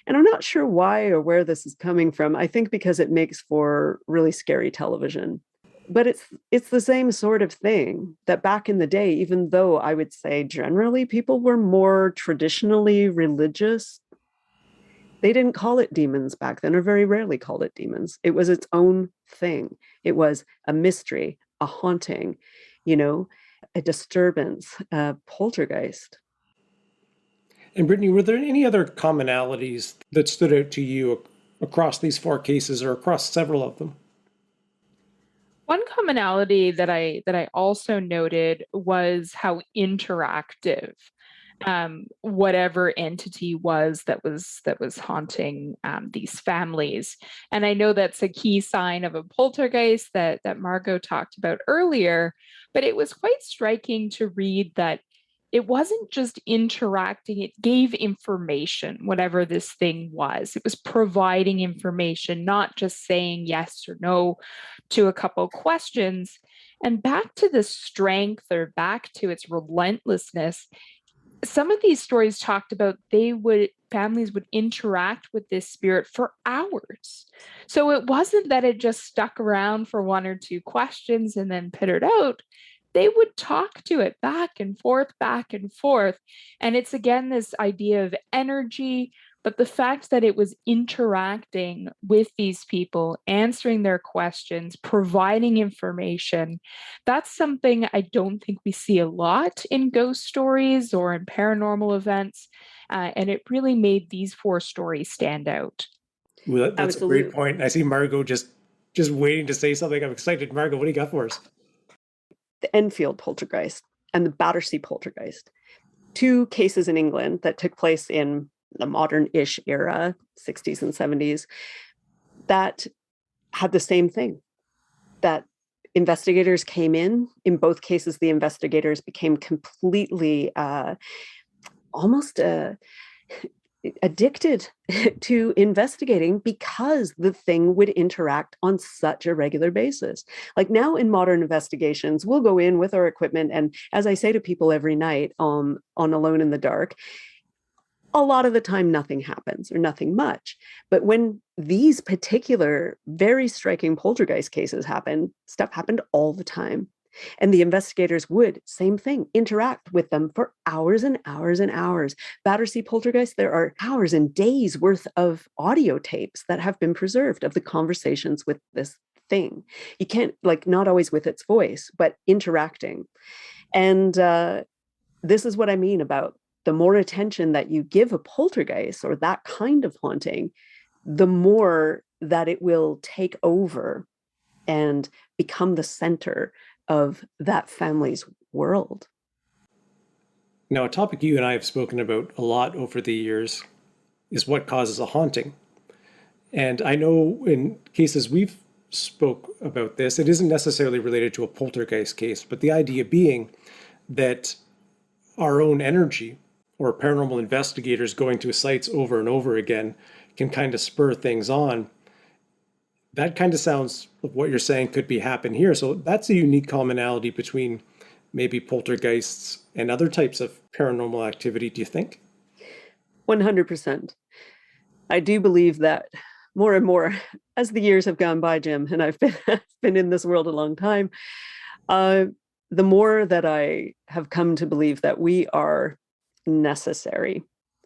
And I'm not sure why or where this is coming from. I think because it makes for really scary television. But it's the same sort of thing that back in the day, even though I would say generally people were more traditionally religious, they didn't call it demons back then, or very rarely called it demons. It was its own thing. It was a mystery, a haunting, a disturbance, a poltergeist. And Brittney, were there any other commonalities that stood out to you across these 4 cases or across several of them? One commonality that I also noted was how interactive whatever entity was that was haunting these families. And I know that's a key sign of a poltergeist that Margo talked about earlier, but it was quite striking to read that it wasn't just interacting, it gave information, whatever this thing was. It was providing information, not just saying yes or no to a couple questions. And back to the strength, or back to its relentlessness, some of these stories talked about families would interact with this spirit for hours. So it wasn't that it just stuck around for 1 or 2 questions and then pittered out. They would talk to it back and forth, back and forth. And it's again this idea of energy, but the fact that it was interacting with these people, answering their questions, providing information, that's something I don't think we see a lot in ghost stories or in paranormal events. And it really made these 4 stories stand out. Well, that's Absolutely. a great point. I see Margo just waiting to say something. I'm excited. Margo, what do you got for us? The Enfield poltergeist and the Battersea poltergeist, 2 cases in England that took place in the modern-ish era, 60s and 70s, that had the same thing. That investigators came in both cases, the investigators became completely almost addicted to investigating because the thing would interact on such a regular basis. Like now in modern investigations, we'll go in with our equipment. And as I say to people every night on Alone in the Dark, a lot of the time nothing happens or nothing much. But when these particular very striking poltergeist cases happen, stuff happened all the time. And the investigators would, same thing, interact with them for hours and hours and hours. Battersea Poltergeist, there are hours and days worth of audio tapes that have been preserved of the conversations with this thing. You can't, like, not always with its voice, but interacting. And this is what I mean about the more attention that you give a poltergeist or that kind of haunting, the more that it will take over and become the center of that family's world. Now, a topic you and I have spoken about a lot over the years is what causes a haunting. And I know in cases we've spoke about this, it isn't necessarily related to a poltergeist case, but the idea being that our own energy or paranormal investigators going to sites over and over again can kind of spur things on. That kind of sounds like what you're saying could be happen here. So that's a unique commonality between maybe poltergeists and other types of paranormal activity, do you think? 100%. I do believe that more and more as the years have gone by, Jim, and I've been in this world a long time, the more that I have come to believe that we are necessary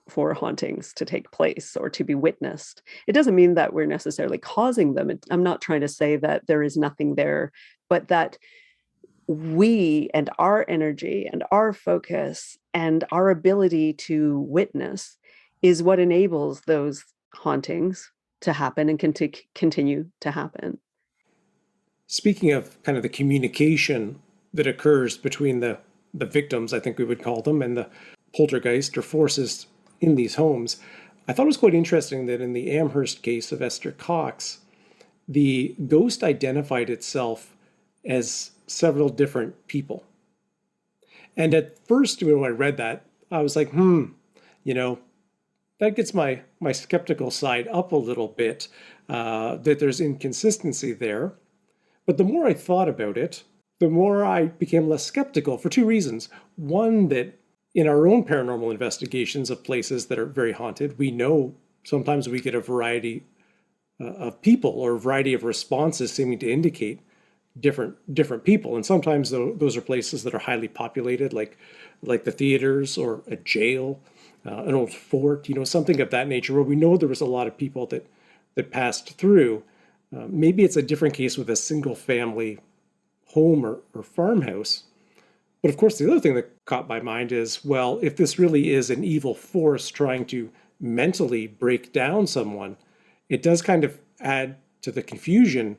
for hauntings to take place or to be witnessed. It doesn't mean that we're necessarily causing them. I'm not trying to say that there is nothing there, but that we and our energy and our focus and our ability to witness is what enables those hauntings to happen and continue to happen. Speaking of kind of the communication that occurs between the victims, I think we would call them, and the poltergeist or forces in these homes, I thought it was quite interesting that in the Amherst case of Esther Cox, the ghost identified itself as several different people. And at first, when I read that, I was like, that gets my skeptical side up a little bit, that there's inconsistency there. But the more I thought about it, the more I became less skeptical for two reasons. One, that in our own paranormal investigations of places that are very haunted, we know sometimes we get a variety of people or a variety of responses seeming to indicate different people. And sometimes those are places that are highly populated, like the theaters or a jail, an old fort, something of that nature, where we know there was a lot of people that passed through. Maybe it's a different case with a single family home or farmhouse. But of course, the other thing that caught my mind is, well, if this really is an evil force trying to mentally break down someone, it does kind of add to the confusion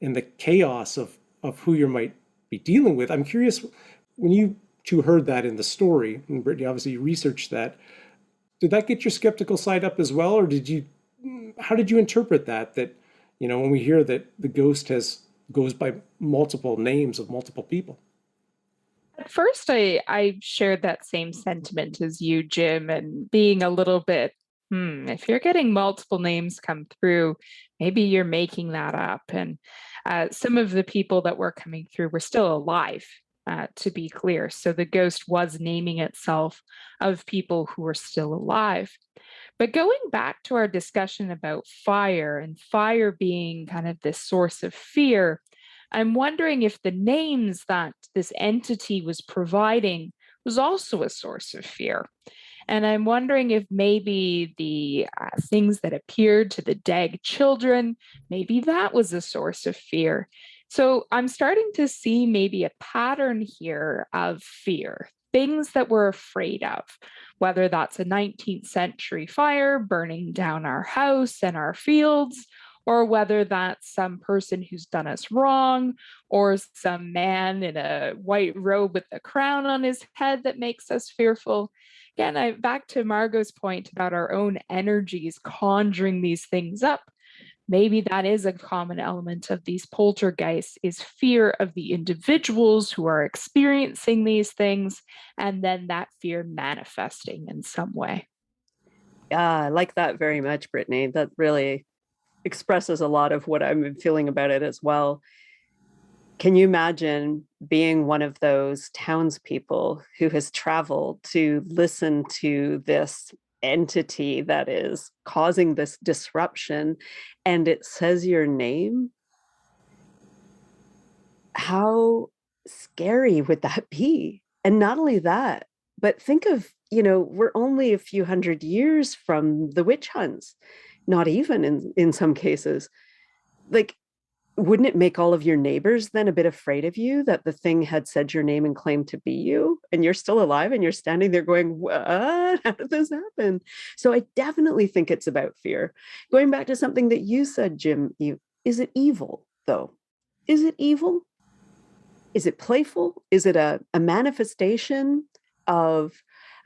and the chaos of who you might be dealing with. I'm curious, when you two heard that in the story, and Brittney, obviously you researched that, did that get your skeptical side up as well? Or how did you interpret that when we hear that the ghost goes by multiple names of multiple people? At first, I shared that same sentiment as you, Jim, and being a little bit, if you're getting multiple names come through, maybe you're making that up. And some of the people that were coming through were still alive, to be clear. So the ghost was naming itself of people who were still alive. But going back to our discussion about fire and fire being kind of this source of fear, I'm wondering if the names that this entity was providing was also a source of fear. And I'm wondering if maybe the things that appeared to the dead children, maybe that was a source of fear. So I'm starting to see maybe a pattern here of fear, things that we're afraid of, whether that's a 19th century fire burning down our house and our fields, or whether that's some person who's done us wrong, or some man in a white robe with a crown on his head that makes us fearful. Again, back to Margo's point about our own energies conjuring these things up. Maybe that is a common element of these poltergeists, is fear of the individuals who are experiencing these things, and then that fear manifesting in some way. I like that very much, Brittany. That really expresses a lot of what I'm feeling about it as well. Can you imagine being one of those townspeople who has traveled to listen to this entity that is causing this disruption and it says your name? How scary would that be? And not only that, but think of, we're only a few hundred years from the witch hunts, not even in some cases. Like, wouldn't it make all of your neighbors then a bit afraid of you that the thing had said your name and claimed to be you, and you're still alive and you're standing there going, what? How did this happen? So I definitely think it's about fear. Going back to something that you said, Jim, is it evil though? Is it evil? Is it playful? Is it a manifestation of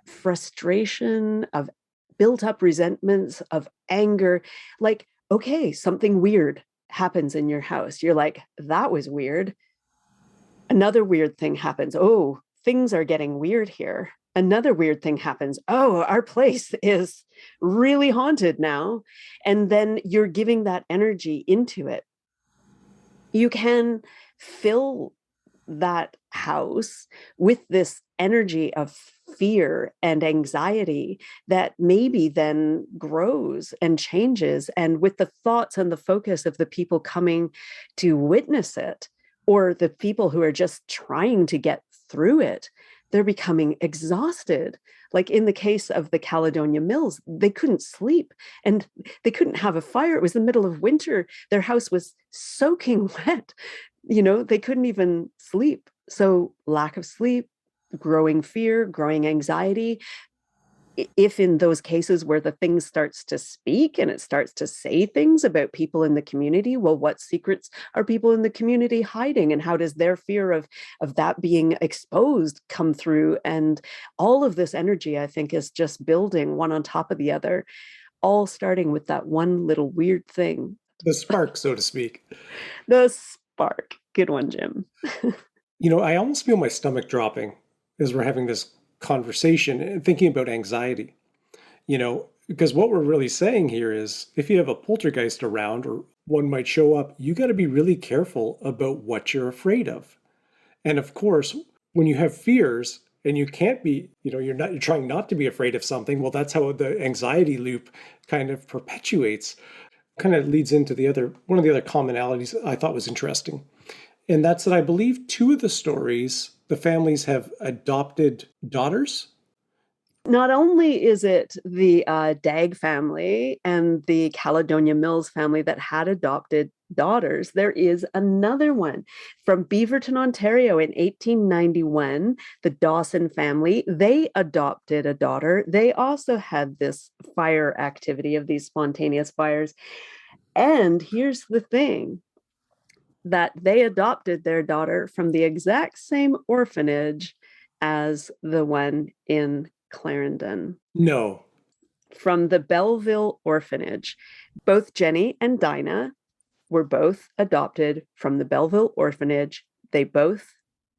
frustration, of built up resentments, of anger? Like, okay, something weird happens in your house. You're like, that was weird. Another weird thing happens. Oh, things are getting weird here. Another weird thing happens. Oh, our place is really haunted now. And then you're giving that energy into it. You can fill that house with this energy of fear and anxiety that maybe then grows and changes. And with the thoughts and the focus of the people coming to witness it, or the people who are just trying to get through it, they're becoming exhausted. Like in the case of the Caledonia Mills, they couldn't sleep and they couldn't have a fire. It was the middle of winter. Their house was soaking wet. They couldn't even sleep. So lack of sleep, growing fear, growing anxiety. If in those cases where the thing starts to speak and it starts to say things about people in the community, well, what secrets are people in the community hiding? And how does their fear of that being exposed come through? And all of this energy, I think, is just building one on top of the other, all starting with that one little weird thing. The spark, so to speak. The spark. Good one, Jim. I almost feel my stomach dropping as we're having this conversation and thinking about anxiety. Because what we're really saying here is if you have a poltergeist around or one might show up, you got to be really careful about what you're afraid of. And of course, when you have fears and you can't be, you're trying not to be afraid of something, well, that's how the anxiety loop kind of perpetuates. Kind of leads into one of the other commonalities I thought was interesting. And that's that I believe two of the stories, the families have adopted daughters. Not only is it the Dagg family and the Caledonia Mills family that had adopted daughters, there is another one from Beaverton, Ontario in 1891, the Dawson family. They adopted a daughter. They also had this fire activity of these spontaneous fires. And here's the thing, that they adopted their daughter from the exact same orphanage as the one in Clarendon. No. From the Belleville orphanage. Both Jenny and Dinah were both adopted from the Belleville orphanage. They both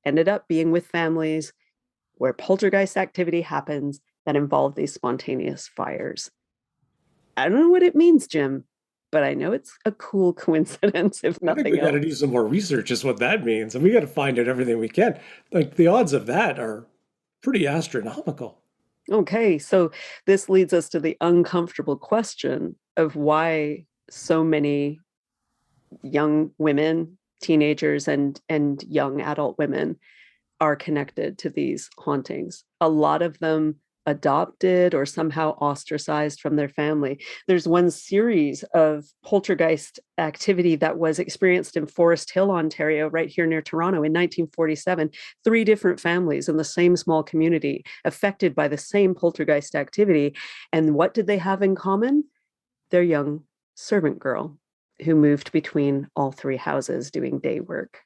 ended up being with families where poltergeist activity happens that involve these spontaneous fires. I don't know what it means, Jim, but I know it's a cool coincidence, if nothing else. I think we got to do some more research is what that means. And we got to find out everything we can. Like the odds of that are pretty astronomical. Okay, so this leads us to the uncomfortable question of why so many young women, teenagers, and young adult women are connected to these hauntings. A lot of them adopted or somehow ostracized from their family. There's one series of poltergeist activity that was experienced in Forest Hill, Ontario, right here near Toronto in 1947. 3 different families in the same small community affected by the same poltergeist activity. And what did they have in common? Their young servant girl who moved between all 3 houses doing day work.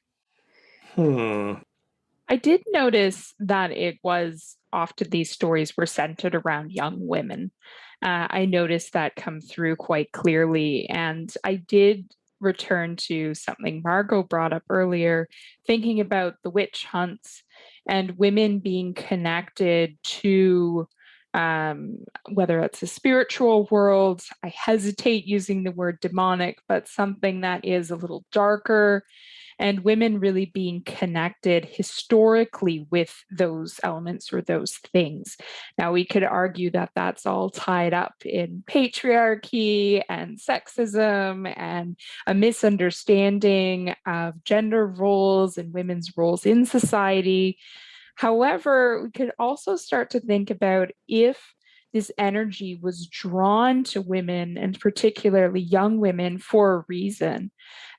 I did notice that it was often these stories were centered around young women. I noticed that come through quite clearly. And I did return to something Margo brought up earlier, thinking about the witch hunts and women being connected to whether it's a spiritual world. I hesitate using the word demonic, but something that is a little darker, and women really being connected historically with those elements or those things. Now, we could argue that that's all tied up in patriarchy and sexism and a misunderstanding of gender roles and women's roles in society. However, we could also start to think about if this energy was drawn to women, and particularly young women, for a reason.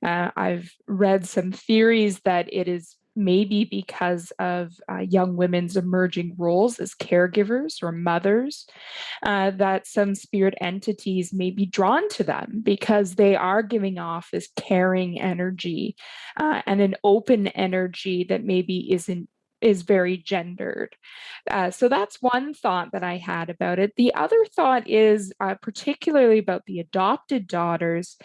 I've read some theories that it is maybe because of young women's emerging roles as caregivers or mothers, that some spirit entities may be drawn to them because they are giving off this caring energy and an open energy that maybe is very gendered. So that's one thought that I had about it. The other thought is particularly about the adopted daughters,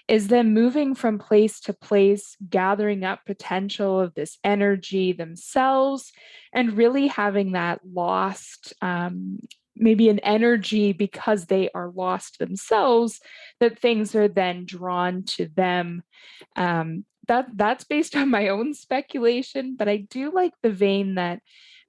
is them moving from place to place, gathering up potential of this energy themselves, and really having that lost, maybe an energy because they are lost themselves, that things are then drawn to them. That's based on my own speculation, but I do like the vein that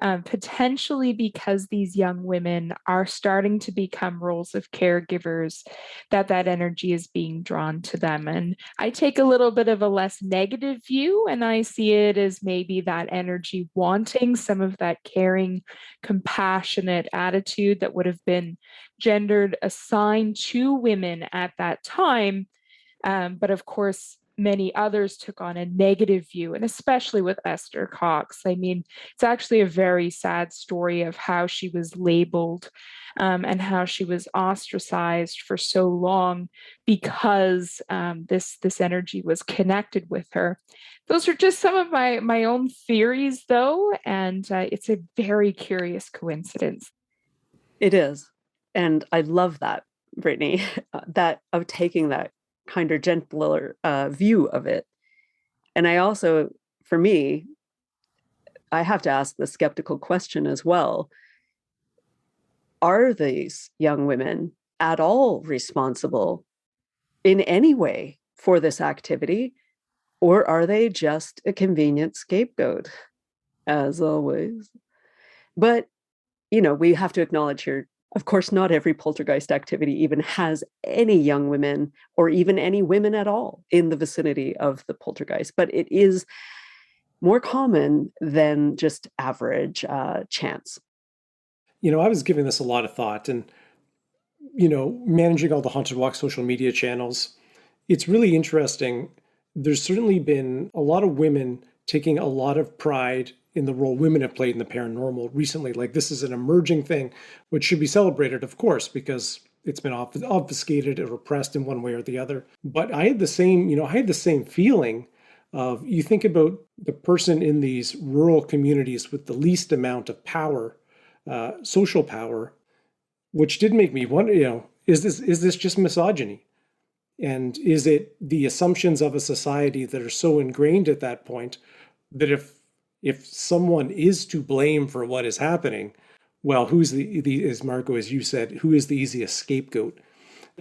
potentially because these young women are starting to become roles of caregivers, that energy is being drawn to them. And I take a little bit of a less negative view, and I see it as maybe that energy wanting some of that caring, compassionate attitude that would have been gendered assigned to women at that time. But of course, many others took on a negative view, and especially with Esther Cox. I mean, it's actually a very sad story of how she was labeled and how she was ostracized for so long because this energy was connected with her. Those are just some of my own theories, though, and it's a very curious coincidence. It is. And I love that, Brittney, that of taking that kinder, gentler view of it. And I also, for me, I have to ask the skeptical question as well. Are these young women at all responsible in any way for this activity? Or are they just a convenient scapegoat, as always? But, we have to acknowledge here, of course, not every poltergeist activity even has any young women or even any women at all in the vicinity of the poltergeist, but it is more common than just average chance. I was giving this a lot of thought, and, managing all the Haunted Walk social media channels, it's really interesting. There's certainly been a lot of women taking a lot of pride in the role women have played in the paranormal recently. Like, this is an emerging thing, which should be celebrated, of course, because it's been obfuscated or repressed in one way or the other. But I had the same feeling of, you think about the person in these rural communities with the least amount of power, social power, which did make me wonder, is this just misogyny? And is it the assumptions of a society that are so ingrained at that point that if someone is to blame for what is happening, well, who's the as Margo, as you said, who is the easiest scapegoat?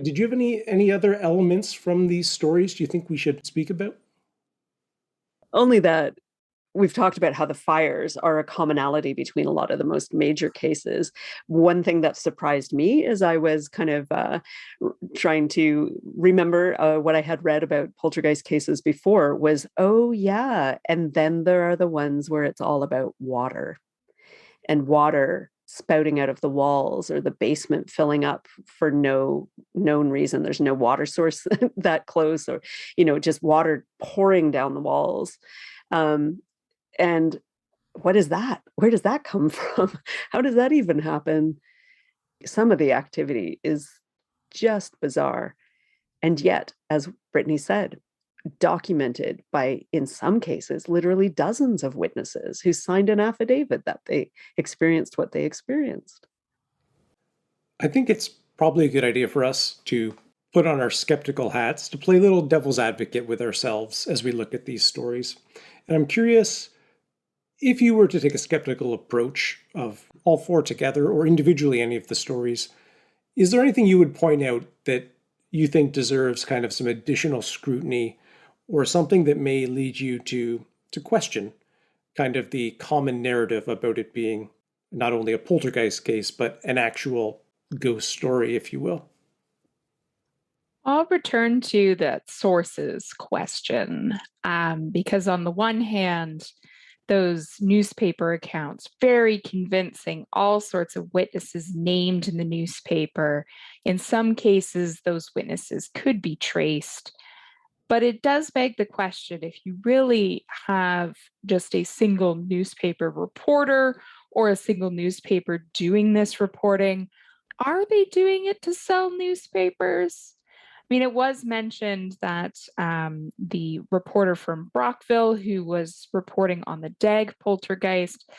Did you have any other elements from these stories do you think we should speak about? Only that we've talked about how the fires are a commonality between a lot of the most major cases. One thing that surprised me is I was kind of trying to remember what I had read about poltergeist cases before was, oh yeah, and then there are the ones where it's all about water and water spouting out of the walls or the basement filling up for no known reason. There's no water source that close, or, just water pouring down the walls. And what is that? Where does that come from? How does that even happen? Some of the activity is just bizarre. And yet, as Brittney said, documented by, in some cases, literally dozens of witnesses who signed an affidavit that they experienced what they experienced. I think it's probably a good idea for us to put on our skeptical hats, to play a little devil's advocate with ourselves as we look at these stories. And I'm curious, if you were to take a skeptical approach of all four together or individually any of the stories, is there anything you would point out that you think deserves kind of some additional scrutiny or something that may lead you to question kind of the common narrative about it being not only a poltergeist case, but an actual ghost story, if you will? I'll return to that sources question because, on the one hand, those newspaper accounts, very convincing, all sorts of witnesses named in the newspaper. In some cases, those witnesses could be traced. But it does beg the question, if you really have just a single newspaper reporter or a single newspaper doing this reporting, are they doing it to sell newspapers? I mean, it was mentioned that the reporter from Brockville, who was reporting on the Dag poltergeist,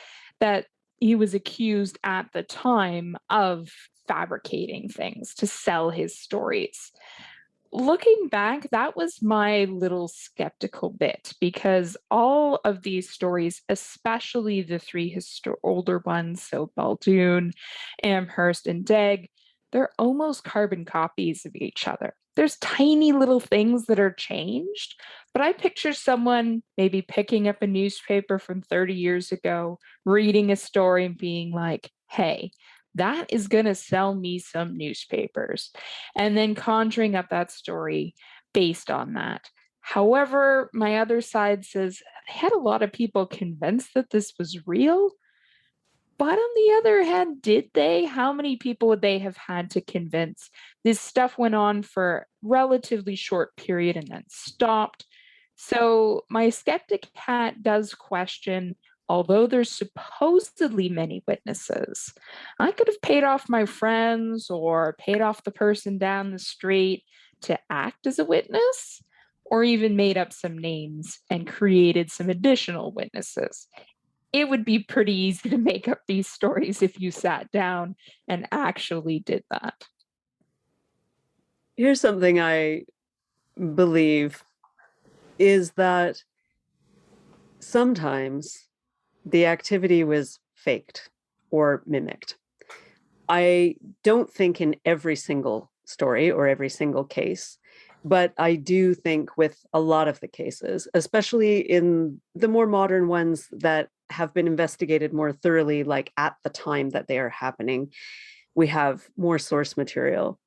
that he was accused at the time of fabricating things to sell his stories. Looking back, that was my little skeptical bit, because all of these stories, especially the three older ones, so Baldoon, Amherst, and Degg, they're almost carbon copies of each other. There's tiny little things that are changed, but I picture someone maybe picking up a newspaper from 30 years ago, reading a story and being like, hey, that is going to sell me some newspapers, and then conjuring up that story based on that. However, my other side says they had a lot of people convinced that this was real. But on the other hand, did they? How many people would they have had to convince? This stuff went on for a relatively short period and then stopped. So my skeptic hat does question, although there's supposedly many witnesses, I could have paid off my friends or paid off the person down the street to act as a witness, or even made up some names and created some additional witnesses. It would be pretty easy to make up these stories if you sat down and actually did that. Here's something I believe is that sometimes the activity was faked or mimicked. I don't think in every single story or every single case, but I do think with a lot of the cases, especially in the more modern ones that have been investigated more thoroughly, like at the time that they are happening, we have more source material.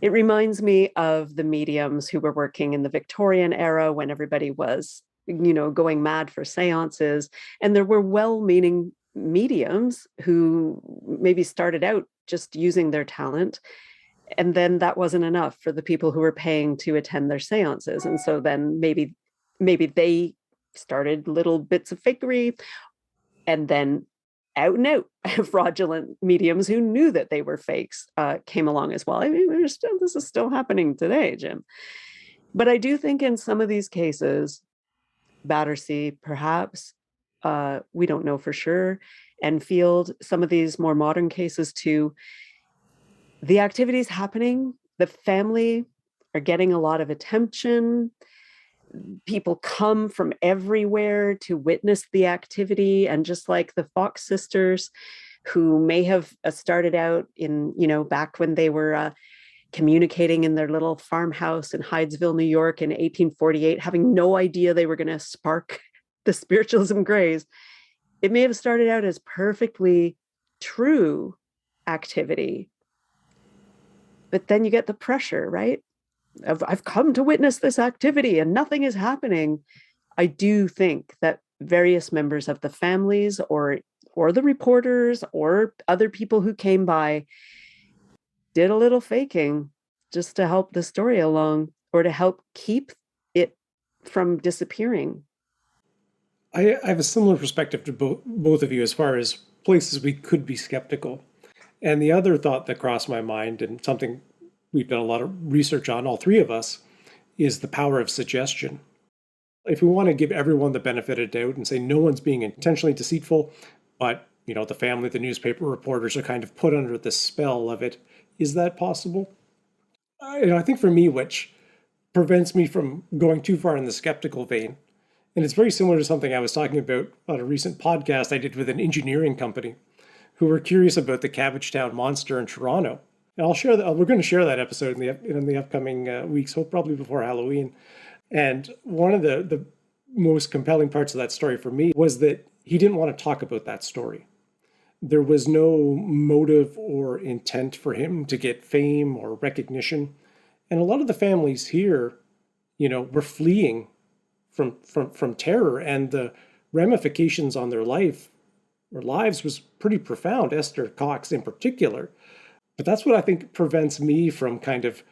It reminds me of the mediums who were working in the Victorian era when everybody was, going mad for seances. And there were well-meaning mediums who maybe started out just using their talent. And then that wasn't enough for the people who were paying to attend their seances. And so then maybe they started little bits of fakery, and then out and out fraudulent mediums who knew that they were fakes came along as well. I mean, this is still happening today, Jim. But I do think in some of these cases, Battersea, perhaps, we don't know for sure, Enfield, some of these more modern cases too, the activities happening, the family are getting a lot of attention. People come from everywhere to witness the activity. And just like the Fox sisters, who may have started out in, back when they were communicating in their little farmhouse in Hydesville, New York in 1848, having no idea they were going to spark the spiritualism craze. It may have started out as perfectly true activity, but then you get the pressure, right? I've come to witness this activity and nothing is happening. I do think that various members of the families or the reporters or other people who came by did a little faking just to help the story along or to help keep it from disappearing. I have a similar perspective to both of you as far as places we could be skeptical. And the other thought that crossed my mind, and something we've done a lot of research on, all three of us, is the power of suggestion. If we want to give everyone the benefit of doubt and say no one's being intentionally deceitful, but the family, the newspaper reporters are kind of put under the spell of it, is that possible? I think for me, which prevents me from going too far in the skeptical vein, and it's very similar to something I was talking about on a recent podcast I did with an engineering company, who were curious about the Cabbagetown monster in Toronto. And I'll share that. We're going to share that episode in the upcoming weeks, so probably before Halloween. And one of the most compelling parts of that story for me was that he didn't want to talk about that story. There was no motive or intent for him to get fame or recognition. And a lot of the families here, were fleeing from terror, and the ramifications on their lives was pretty profound, Esther Cox in particular. But that's what I think prevents me from kind of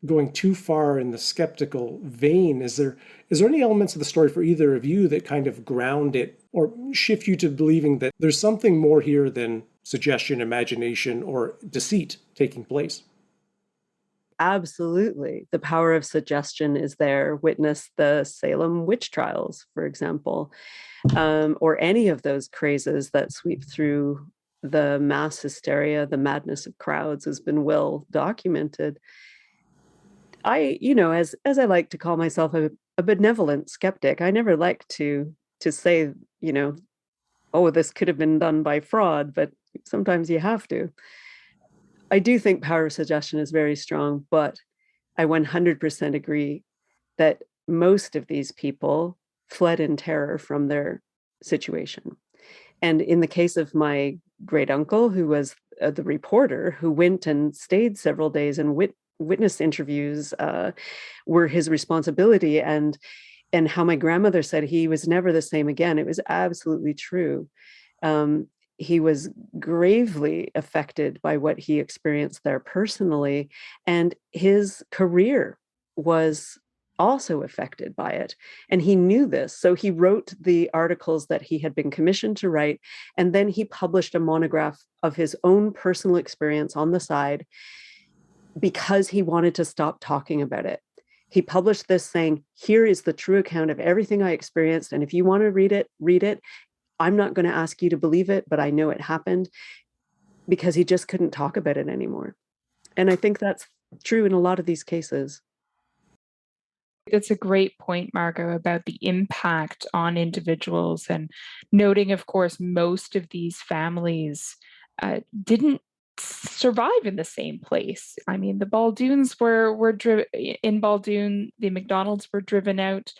going too far in the skeptical vein. Is there any elements of the story for either of you that kind of ground it or shift you to believing that there's something more here than suggestion, imagination, or deceit taking place? Absolutely. The power of suggestion is there. Witness the Salem witch trials, for example, or any of those crazes that sweep through the mass hysteria, the madness of crowds has been well documented. As I like to call myself a benevolent skeptic, I never like to say, oh, this could have been done by fraud, but sometimes you have to. I do think power of suggestion is very strong, but I 100% agree that most of these people fled in terror from their situation. And in the case of my great uncle, who was the reporter who went and stayed several days and witness interviews were his responsibility, and how my grandmother said he was never the same again. It was absolutely true. He was gravely affected by what he experienced there personally, and his career was also affected by it. And he knew this. So he wrote the articles that he had been commissioned to write, and then he published a monograph of his own personal experience on the side because he wanted to stop talking about it. He published this saying, here is the true account of everything I experienced. And if you want to read it, read it. I'm not going to ask you to believe it, but I know it happened, because he just couldn't talk about it anymore. And I think that's true in a lot of these cases. That's a great point, Margo, about the impact on individuals, and noting, of course, most of these families didn't survive in the same place. I mean, the Baldoons were driven in Baldoon, the MacDonalds were driven out,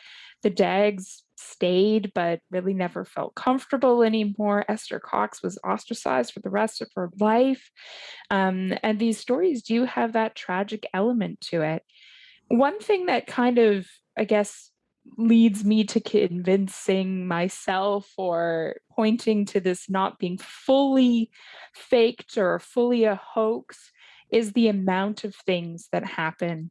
the Daggs stayed but really never felt comfortable anymore. Esther Cox was ostracized for the rest of her life. And these stories do have that tragic element to it. One thing that kind of, I guess, leads me to convincing myself or pointing to this not being fully faked or fully a hoax is the amount of things that happen,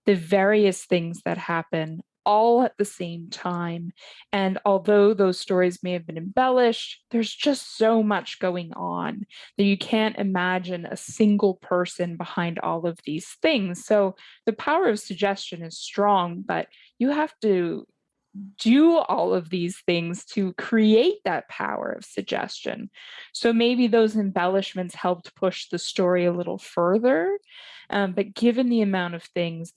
the various things that happen all at the same time. And although those stories may have been embellished, there's just so much going on that you can't imagine a single person behind all of these things. So the power of suggestion is strong, but you have to do all of these things to create that power of suggestion. So maybe those embellishments helped push the story a little further. But given the amount of things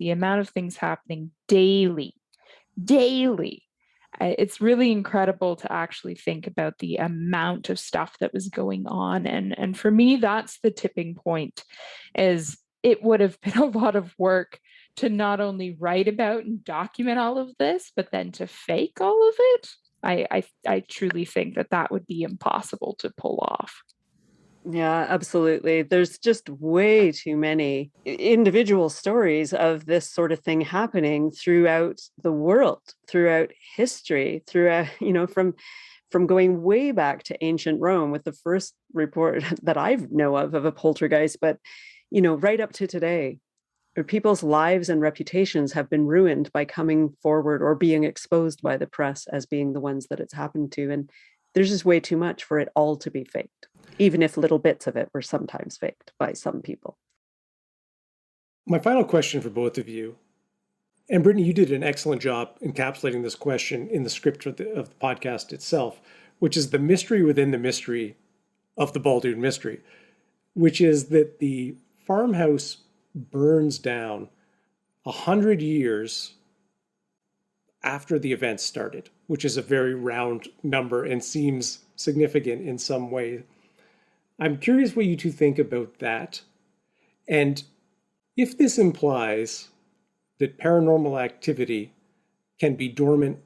happening daily, it's really incredible to actually think about the amount of stuff that was going on. And for me, that's the tipping point, is it would have been a lot of work to not only write about and document all of this, but then to fake all of it. I truly think that would be impossible to pull off. Yeah, absolutely. There's just way too many individual stories of this sort of thing happening throughout the world, throughout history, throughout, from going way back to ancient Rome with the first report that I know of a poltergeist, but, right up to today. People's lives and reputations have been ruined by coming forward or being exposed by the press as being the ones that it's happened to. And there's just way too much for it all to be faked, even if little bits of it were sometimes faked by some people. My final question for both of you, and Brittney, you did an excellent job encapsulating this question in the script of the podcast itself, which is the mystery within the mystery of the Baldoon mystery, which is that the farmhouse burns down 100 years after the event started, which is a very round number and seems significant in some way. I'm curious what you two think about that. And if this implies that paranormal activity can be dormant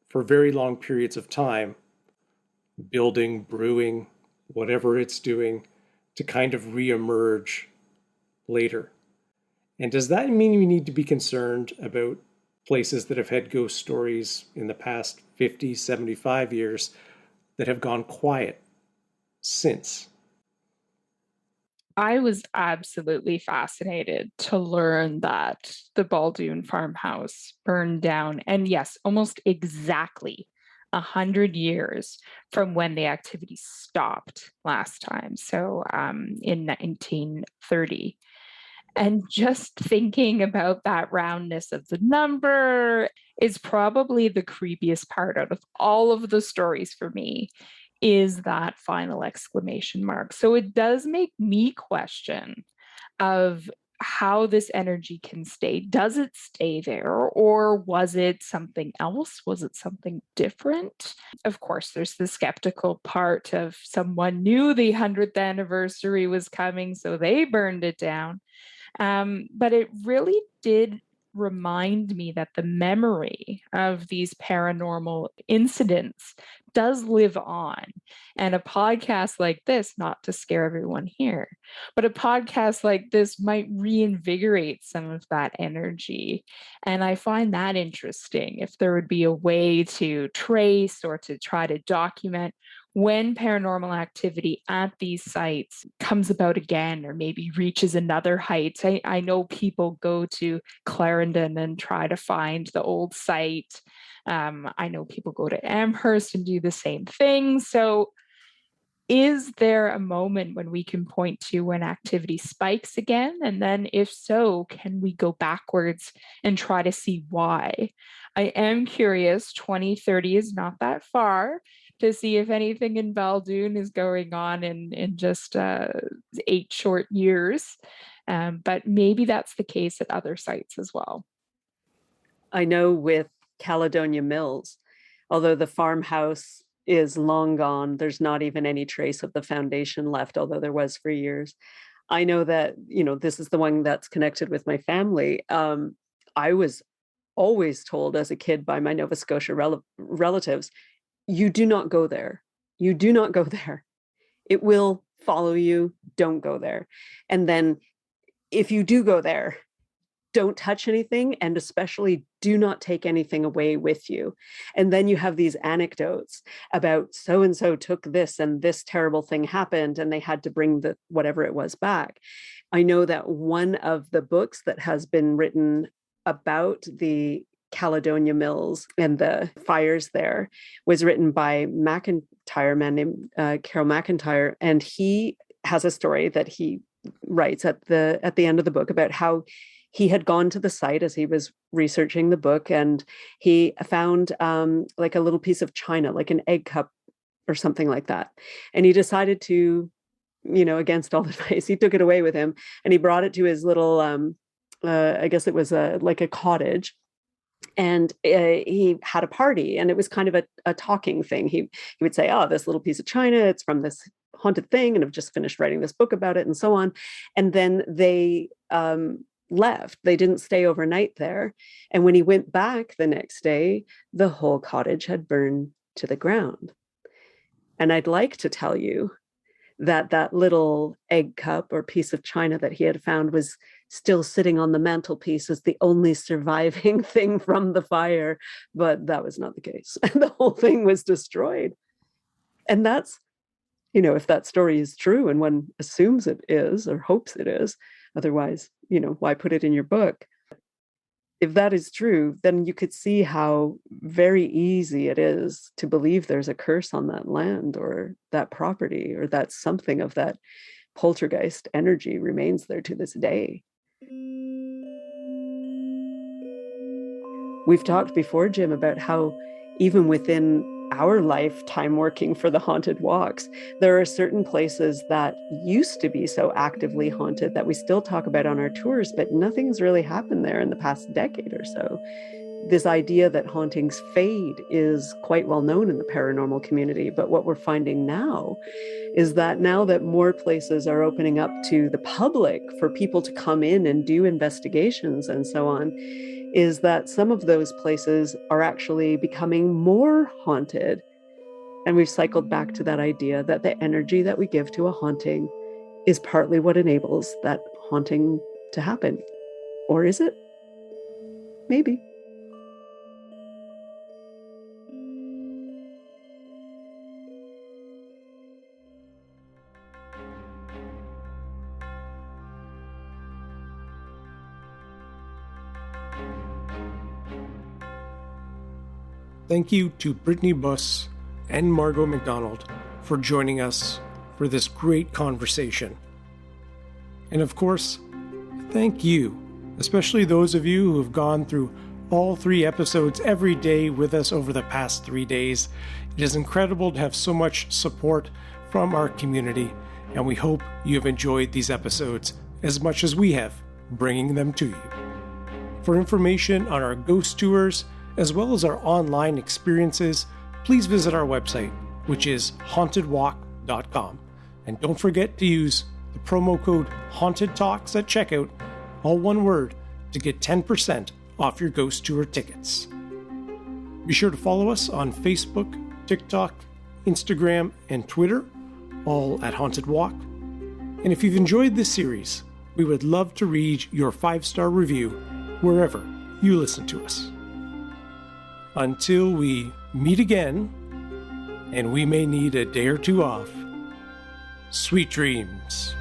for very long periods of time, building, brewing, whatever it's doing, to kind of reemerge later. And does that mean we need to be concerned about places that have had ghost stories in the past 50, 75 years that have gone quiet since? I was absolutely fascinated to learn that the Baldoon farmhouse burned down. And yes, almost exactly 100 years from when the activity stopped last time. So in 1930. And just thinking about that roundness of the number is probably the creepiest part out of all of the stories for me, is that final exclamation mark. So it does make me question of how this energy can stay. Does it stay there, or was it something else? Was it something different? Of course, there's the skeptical part of someone knew the 100th anniversary was coming, so they burned it down. But it really did remind me that the memory of these paranormal incidents does live on. And a podcast like this, not to scare everyone here, but a podcast like this might reinvigorate some of that energy. And I find that interesting, if there would be a way to trace or to try to document when paranormal activity at these sites comes about again, or maybe reaches another height. I know people go to Clarendon and try to find the old site. I know people go to Amherst and do the same thing. So is there a moment when we can point to when activity spikes again? And then if so, can we go backwards and try to see why? I am curious, 2030 is not that far, to see if anything in Baldoon is going on in just 8 short years. But maybe that's the case at other sites as well. I know with Caledonia Mills, although the farmhouse is long gone, there's not even any trace of the foundation left, although there was for years. I know that, this is the one that's connected with my family. I was always told as a kid by my Nova Scotia relatives, you do not go there. You do not go there. It will follow you. Don't go there. And then if you do go there, don't touch anything, and especially do not take anything away with you. And then you have these anecdotes about so-and-so took this and this terrible thing happened and they had to bring the whatever it was back. I know that one of the books that has been written about the Caledonia Mills and the fires there was written by McIntyre, a man named Carol McIntyre, and he has a story that he writes at the end of the book about how he had gone to the site as he was researching the book, and he found like a little piece of china, like an egg cup or something like that. And he decided to, against all advice, he took it away with him and he brought it to his little, I guess it was like a cottage. And he had a party, and it was kind of a talking thing. He would say, oh, this little piece of china, it's from this haunted thing, and I've just finished writing this book about it, and so on. And then they left. They didn't stay overnight there. And when he went back the next day, the whole cottage had burned to the ground. And I'd like to tell you that that little egg cup or piece of china that he had found was still sitting on the mantelpiece as the only surviving thing from the fire. But that was not the case. And the whole thing was destroyed. And that's, if that story is true, and one assumes it is or hopes it is, otherwise, why put it in your book? If that is true, then you could see how very easy it is to believe there's a curse on that land or that property, or that something of that poltergeist energy remains there to this day. We've talked before, Jim, about how even within our lifetime working for the haunted walks, there are certain places that used to be so actively haunted that we still talk about on our tours, but nothing's really happened there in the past decade or so. this idea that hauntings fade is quite well known in the paranormal community. But what we're finding now is that now that more places are opening up to the public for people to come in and do investigations and so on, is that some of those places are actually becoming more haunted. And we've cycled back to that idea that the energy that we give to a haunting is partly what enables that haunting to happen. Or is it? Maybe. Thank you to Brittney Bos and Margo MacDonald for joining us for this great conversation. And of course, thank you, especially those of you who have gone through all 3 episodes every day with us over the past 3 days. It is incredible to have so much support from our community, and we hope you have enjoyed these episodes as much as we have bringing them to you. For information on our ghost tours, as well as our online experiences, please visit our website, which is hauntedwalk.com. And don't forget to use the promo code HauntedTalks at checkout, all one word, to get 10% off your ghost tour tickets. Be sure to follow us on Facebook, TikTok, Instagram, and Twitter, all at Haunted Walk. And if you've enjoyed this series, we would love to read your 5-star review wherever you listen to us. Until we meet again, and we may need a day or 2 off, sweet dreams.